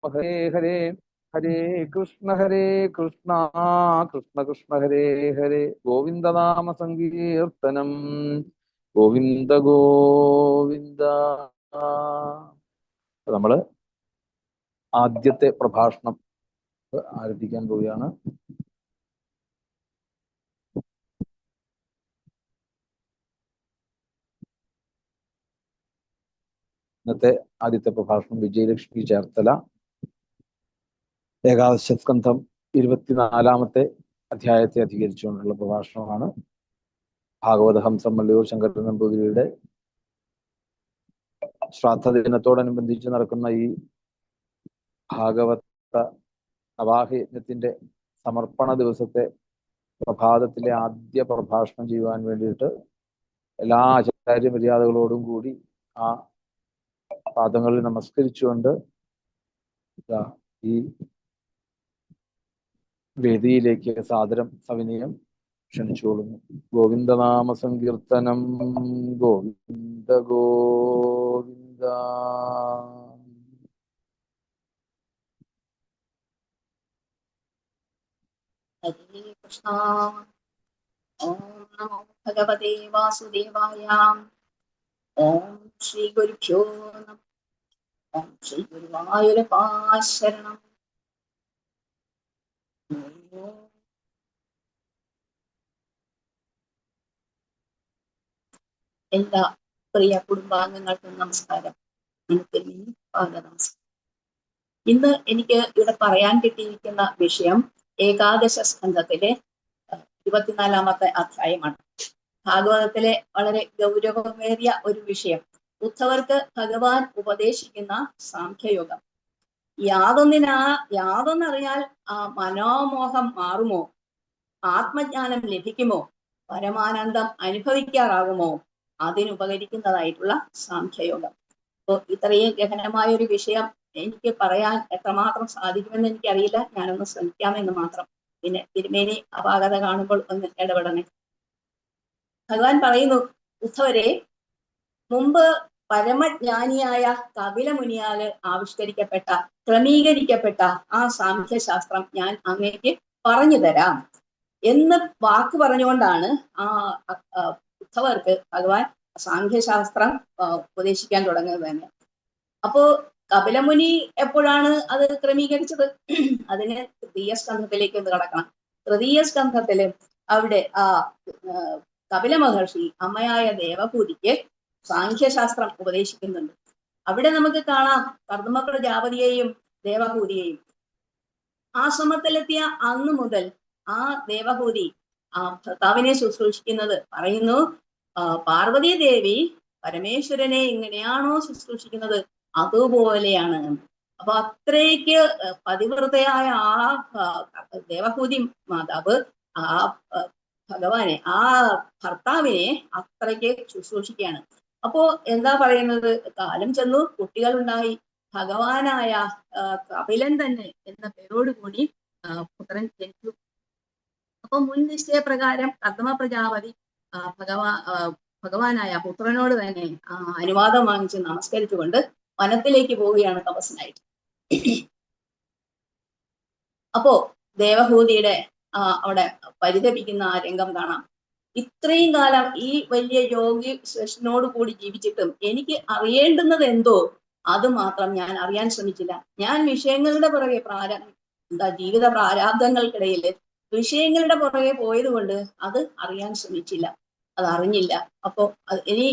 ഹരേ ഹരേ ഹരേ ഹരേ കൃഷ്ണ കൃഷ്ണ കൃഷ്ണ ഹരേ ഹരേ ഗോവിന്ദനാമ സങ്കീർത്തനം ഗോവിന്ദ ഗോവിന്ദ. നമ്മള് ആദ്യത്തെ പ്രഭാഷണം ആരംഭിക്കാൻ പോവുകയാണ്. ഇന്നത്തെ ആദ്യത്തെ പ്രഭാഷണം വിജയലക്ഷ്മി ചേർത്തല ഏകാദശ സ്കന്ധം 24-ാമത്തെ അധ്യായത്തെ അധികരിച്ചുകൊണ്ടുള്ള പ്രഭാഷണമാണ്. ഭാഗവതഹംസം മല്ലൂർ ശങ്കരൻ നമ്പൂതിരിയുടെ ശ്രാദ്ധ ദിനത്തോടനുബന്ധിച്ച് നടക്കുന്ന ഈ ഭാഗവത നവാഹയജ്ഞത്തിന്റെ സമർപ്പണ ദിവസത്തെ പ്രഭാതത്തിലെ ആദ്യ പ്രഭാഷണം ചെയ്യുവാൻ വേണ്ടിയിട്ട് എല്ലാ ആചാര്യ മര്യാദകളോടും കൂടി ആ പാദങ്ങളിൽ നമസ്കരിച്ചുകൊണ്ട് ഈ വേദിയിലേക്ക് സാദരം സവിനയം ക്ഷണിച്ചുകൊള്ളുന്നു. ഗോവിന്ദനാമ സങ്കീർത്തനം ഗോവിന്ദ ഗോവിന്ദ. ഹരേ കൃഷ്ണ. ഓം നമോ ഭഗവതേ വാസുദേവായ. ഓം ശ്രീ ഗുരുഭ്യോ നമഃ. ഓം ശ്രീ ഗുരുവായൂരപ്പാ ശരണം. എല്ലാ പ്രിയ കുടുംബാംഗങ്ങൾക്കും നമസ്കാരം. നമസ്കാരം. ഇന്ന് എനിക്ക് ഇവിടെ പറയാൻ കിട്ടിയിരിക്കുന്ന വിഷയം ഏകാദശ സ്കന്ധത്തിലെ 24-ാമത്തെ അധ്യായമാണ്. ഭാഗവതത്തിലെ വളരെ ഗൗരവമേറിയ ഒരു വിഷയം. ഉദ്ധവർക്ക് ഭഗവാൻ ഉപദേശിക്കുന്ന സാംഖ്യയോഗം. യാതൊന്നറിയാൽ ആ മനോമോഹം മാറുമോ? ആത്മജ്ഞാനം ലഭിക്കുമോ? പരമാനന്ദം അനുഭവിക്കാറാകുമോ? അതിനുപകരിക്കുന്നതായിട്ടുള്ള സാംഖ്യയോഗം. അപ്പോൾ ഇത്രയും ഗഹനമായ ഒരു വിഷയം എനിക്ക് പറയാൻ എത്രമാത്രം സാധിക്കുമെന്ന് എനിക്കറിയില്ല. ഞാനൊന്ന് ശ്രമിക്കാമെന്ന് മാത്രം. പിന്നെ തിരുമേനി അപാകത കാണുമ്പോൾ ഒന്ന് ഇടപെടണേ. ഭഗവാൻ പറയുന്നു, ഉദ്ധവരെ, മുമ്പ് പരമജ്ഞാനിയായ കപില മുനിയാല് ആവിഷ്കരിക്കപ്പെട്ട ക്രമീകരിക്കപ്പെട്ട ആ സാംഖ്യശാസ്ത്രം ഞാൻ അങ്ങേക്ക് പറഞ്ഞു തരാം എന്ന് വാക്ക് പറഞ്ഞുകൊണ്ടാണ് ആ ഉദ്ധവർക്ക് ഭഗവാൻ സാംഖ്യശാസ്ത്രം ഉപദേശിക്കാൻ തുടങ്ങുന്നത് തന്നെ. അപ്പോ കപിലമുനി എപ്പോഴാണ് അത് ക്രമീകരിച്ചത്? അതിന് തൃതീയ സ്കന്ധത്തിലേക്ക് ഒന്ന് കടക്കണം. തൃതീയ സ്കന്ധത്തില് അവിടെ ആ കപില മഹർഷി അമ്മയായ ദേവഹൂതിക്ക് സാംഖ്യശാസ്ത്രം ഉപദേശിക്കുന്നുണ്ട്. അവിടെ നമുക്ക് കാണാം കർദമ പ്രജാപതിയെയും ദേവഹൂതിയെയും. ആശ്രമത്തിലെത്തിയ അന്ന് മുതൽ ആ ദേവഹൂതി ആ ഭർത്താവിനെ ശുശ്രൂഷിക്കുന്നത് പറയുന്നു, പാർവതി ദേവി പരമേശ്വരനെ എങ്ങനെയാണോ ശുശ്രൂഷിക്കുന്നത് അതുപോലെയാണ്. അപ്പൊ അത്രയ്ക്ക് പതിവ്രതയായ ആ ദേവഹൂതി മാതാവ് ആ ഭഗവാനെ, ആ ഭർത്താവിനെ അത്രയ്ക്ക് ശുശ്രൂഷിക്കുകയാണ്. അപ്പോ എന്താ പറയുന്നത്? കാലം ചെന്നു, കുട്ടികൾ ഉണ്ടായി. ഭഗവാനായ കപിലൻ തന്നെ എന്ന പേരോടുകൂടി പുത്രൻ ജനിച്ചു. അപ്പൊ മുൻ നിശ്ചയപ്രകാരം കർദമ പ്രജാപതി ഭഗവാനായ പുത്രനോട് തന്നെ അനുവാദം വാങ്ങിച്ച് നമസ്കരിച്ചുകൊണ്ട് വനത്തിലേക്ക് പോവുകയാണ് തപസ്സിനായിട്ട്. അപ്പോ ദേവഹൂതിയുടെ അവിടെ പരിതപിക്കുന്ന ആ രംഗം കാണാം. ഇത്രയും കാലം ഈ വലിയ യോഗി ശ്രേഷ്ഠനോട് കൂടി ജീവിച്ചിട്ടും എനിക്ക് അറിയേണ്ടുന്നത് എന്തോ അത് മാത്രം ഞാൻ അറിയാൻ ശ്രമിച്ചില്ല. ഞാൻ വിഷയങ്ങളുടെ പുറകെ ജീവിത പ്രാരാബ്ദങ്ങൾക്കിടയിൽ വിഷയങ്ങളുടെ പുറകെ പോയത് കൊണ്ട് അത് അറിയാൻ ശ്രമിച്ചില്ല, അത് അറിഞ്ഞില്ല. അപ്പോ ഇനി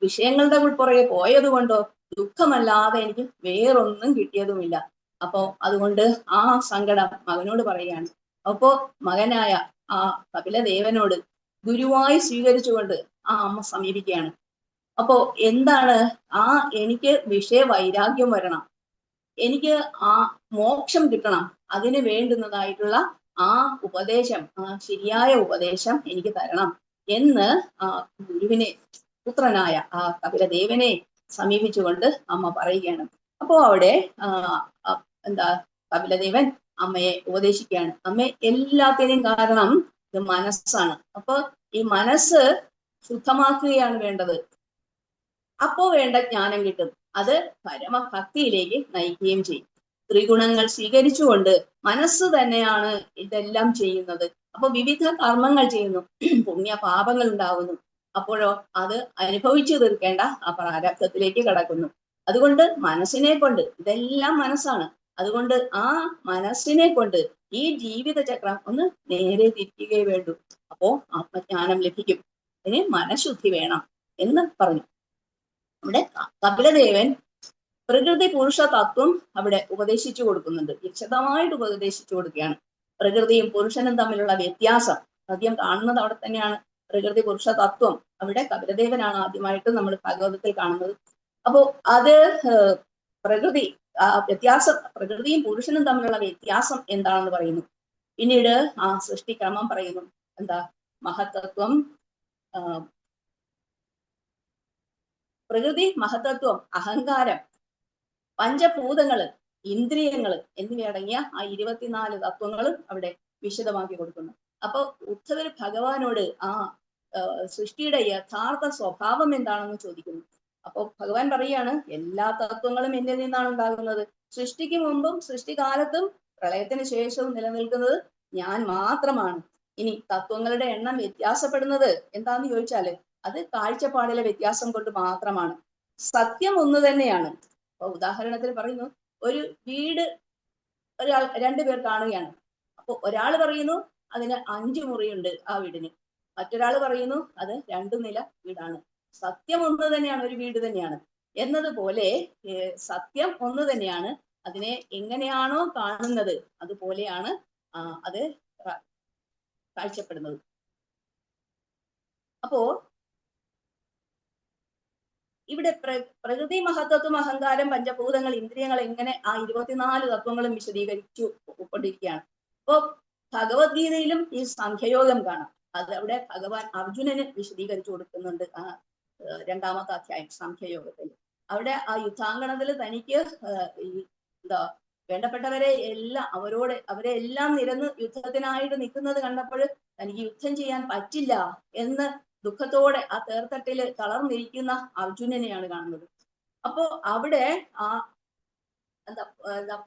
വിഷയങ്ങളുടെ പുറകെ പോയത് കൊണ്ടോ ദുഃഖമല്ലാതെ എനിക്ക് വേറൊന്നും കിട്ടിയതുമില്ല. അപ്പോ അതുകൊണ്ട് ആ സങ്കടം മകനോട് പറയുകയാണ്. അപ്പോ മകനായ ആ കപിലദേവനോട് ഗുരുവായി സ്വീകരിച്ചുകൊണ്ട് ആ അമ്മ സമീപിക്കുകയാണ്. അപ്പോ എന്താണ് എനിക്ക് വിഷയ വൈരാഗ്യം വരണം, എനിക്ക് ആ മോക്ഷം കിട്ടണം, അതിന് വേണ്ടുന്നതായിട്ടുള്ള ആ ഉപദേശം, ആ ശരിയായ ഉപദേശം എനിക്ക് തരണം എന്ന് ഗുരുവിനെ, പുത്രനായ ആ കപിലദേവനെ സമീപിച്ചുകൊണ്ട് അമ്മ പറയുകയാണ്. അപ്പോ അവിടെ കപിലദേവൻ അമ്മയെ ഉപദേശിക്കുകയാണ്. അമ്മ, എല്ലാത്തിനും കാരണം ഇത് മനസ്സാണ്. അപ്പൊ ഈ മനസ്സ് ശുദ്ധമാക്കുകയാണ് വേണ്ടത്. അപ്പോ വേണ്ട ജ്ഞാനം കിട്ടും. അത് പരമഭക്തിയിലേക്ക് നയിക്കുകയും ചെയ്യും. ത്രിഗുണങ്ങൾ സ്വീകരിച്ചുകൊണ്ട് മനസ്സ് തന്നെയാണ് ഇതെല്ലാം ചെയ്യുന്നത്. അപ്പൊ വിവിധ കർമ്മങ്ങൾ ചെയ്യുന്നു, പുണ്യ പാപങ്ങൾ ഉണ്ടാകുന്നു. അപ്പോഴോ അത് അനുഭവിച്ചു തീർക്കേണ്ട ആ പ്രാരബ്ധത്തിലേക്ക് കടക്കുന്നു. അതുകൊണ്ട് മനസ്സിനെ കൊണ്ട്, ഇതെല്ലാം മനസ്സാണ്, അതുകൊണ്ട് ആ മനസ്സിനെ കൊണ്ട് ഈ ജീവിത ചക്രം ഒന്ന് നേരെ തിരിക്കുകയേ വേണ്ടൂ. അപ്പോ ആത്മജ്ഞാനം ലഭിക്കും. ഇനി മനഃശുദ്ധി വേണം എന്ന് പറഞ്ഞു. അവിടെ കപിലദേവൻ പ്രകൃതി പുരുഷ തത്വം അവിടെ ഉപദേശിച്ചു കൊടുക്കുന്നുണ്ട്, വിശദമായിട്ട് ഉപദേശിച്ചു കൊടുക്കുകയാണ്. പ്രകൃതിയും പുരുഷനും തമ്മിലുള്ള വ്യത്യാസം ആദ്യം കാണുന്നത് അവിടെ തന്നെയാണ്. പ്രകൃതി പുരുഷ തത്വം അവിടെ കപിലദേവനാണ് ആദ്യമായിട്ട് നമ്മൾ ഭാഗവതത്തിൽ കാണുന്നത്. അപ്പോ അത് പ്രകൃതി വ്യത്യാസം, പ്രകൃതിയും പുരുഷനും തമ്മിലുള്ള വ്യത്യാസം എന്താണെന്ന് പറയുന്നു. പിന്നീട് ആ സൃഷ്ടിക്രമം പറയുന്നു. എന്താ മഹത്തത്വം, പ്രകൃതി, മഹത്തത്വം, അഹങ്കാരം, പഞ്ചഭൂതങ്ങള്, ഇന്ദ്രിയങ്ങള് എന്നിവയടങ്ങിയ ആ 24 തത്വങ്ങളും അവിടെ വിശദമാക്കി കൊടുക്കുന്നു. അപ്പൊ ഉദ്ധവർ ഭഗവാനോട് ആ സൃഷ്ടിയുടെ യഥാർത്ഥ സ്വഭാവം എന്താണെന്ന് ചോദിക്കുന്നു. അപ്പൊ ഭഗവാൻ പറയാണ്, എല്ലാ തത്വങ്ങളും എന്നിൽ നിന്നാണ് ഉണ്ടാകുന്നത്. സൃഷ്ടിക്ക് മുമ്പും സൃഷ്ടികാലത്തും പ്രളയത്തിന് ശേഷവും നിലനിൽക്കുന്നത് ഞാൻ മാത്രമാണ്. ഇനി തത്വങ്ങളുടെ എണ്ണം വ്യത്യാസപ്പെടുന്നത് എന്താന്ന് ചോദിച്ചാല് അത് കാഴ്ചപ്പാടിലെ വ്യത്യാസം കൊണ്ട് മാത്രമാണ്. സത്യം ഒന്ന് തന്നെയാണ്. അപ്പൊ ഉദാഹരണത്തിന് പറയുന്നു, ഒരു വീട് രണ്ടുപേർ കാണുകയാണ്. അപ്പൊ ഒരാൾ പറയുന്നു അതിന് 5 മുറിയുണ്ട് ആ വീടിന്, മറ്റൊരാൾ പറയുന്നു അത് 2 നില വീടാണ്. സത്യം ഒന്ന് തന്നെയാണ്, ഒരു വീട് തന്നെയാണ്. എന്നതുപോലെ സത്യം ഒന്ന് തന്നെയാണ്. അതിനെ എങ്ങനെയാണോ കാണുന്നത് അതുപോലെയാണ് അത് കാഴ്ചപ്പെടുന്നത്. അപ്പോ ഇവിടെ പ്രകൃതി, മഹത്വത്വം, അഹങ്കാരം, പഞ്ചഭൂതങ്ങൾ, ഇന്ദ്രിയങ്ങൾ, എങ്ങനെ ആ 24 തത്വങ്ങളും വിശദീകരിച്ചു കൊണ്ടിരിക്കുകയാണ്. അപ്പോ ഭഗവത്ഗീതയിലും ഈ സാഖ്യയോഗം കാണാം. അത് അവിടെ ഭഗവാൻ അർജുനന് വിശദീകരിച്ചു കൊടുക്കുന്നുണ്ട്. ആ 2ാമത്തെ അധ്യായം സാഖ്യയോഗത്തിൽ. അവിടെ ആ യുദ്ധാങ്കണത്തിൽ തനിക്ക് ഈ എന്താ വേണ്ടപ്പെട്ടവരെ എല്ലാം അവരെ എല്ലാം നിരന്ന് യുദ്ധത്തിനായിട്ട് നിൽക്കുന്നത് കണ്ടപ്പോൾ തനിക്ക് യുദ്ധം ചെയ്യാൻ പറ്റില്ല എന്ന് ദുഃഖത്തോടെ ആ തേർത്തട്ടില് തളർന്നിരിക്കുന്ന അർജുനനെയാണ് കാണുന്നത്. അപ്പോ അവിടെ ആ എന്താ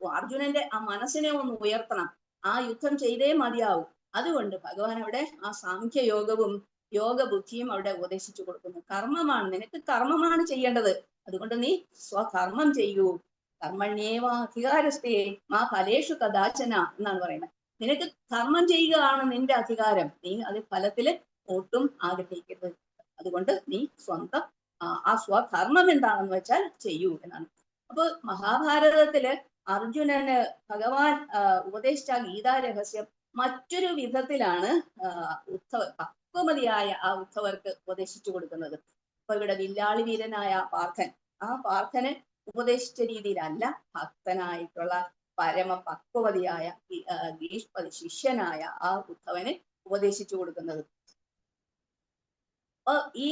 അർജുനന്റെ ആ മനസ്സിനെ ഒന്ന് ഉയർത്തണം, ആ യുദ്ധം ചെയ്തേ മതിയാവും. അതുകൊണ്ട് ഭഗവാൻ അവിടെ ആ സാഖ്യയോഗവും യോഗബുദ്ധിയും അവിടെ ഉപദേശിച്ചു കൊടുക്കുന്നു. കർമ്മമാണ്, നിനക്ക് കർമ്മമാണ് ചെയ്യേണ്ടത്, അതുകൊണ്ട് നീ സ്വകർമ്മം ചെയ്യൂ. കർമ്മണ്യേവാധികാരസ്തേ മാ ഫലേഷു കദാചന എന്നാണ് പറയുന്നത്. നിനക്ക് കർമ്മം ചെയ്യുകയാണ് നിന്റെ അധികാരം, നീ അത് ഫലത്തില് ഒട്ടും ആഗ്രഹിക്കരുത്. അതുകൊണ്ട് നീ സ്വന്തം ആ സ്വകർമ്മം എന്താണെന്ന് വെച്ചാൽ ചെയ്യൂ എന്നാണ്. അപ്പൊ മഹാഭാരതത്തില് അർജുനന് ഭഗവാൻ ഉപദേശിച്ച ഗീതാ രഹസ്യം മറ്റൊരു വിധത്തിലാണ് പക്വമതിയായ ആ ഉദ്ധവർക്ക് ഉപദേശിച്ചു കൊടുക്കുന്നത്. അപ്പൊ ഇവിടെ വില്ലാളി വീരനായ പാർത്ഥൻ, ആ പാർത്ഥന് ഉപദേശിച്ച രീതിയിലല്ല ഭക്തനായിട്ടുള്ള പരമപക്വതിയായ ഗീഷ്പതി ശിഷ്യനായ ആ ഉദ്ധവന് ഉപദേശിച്ചു കൊടുക്കുന്നത്. അപ്പൊ ഈ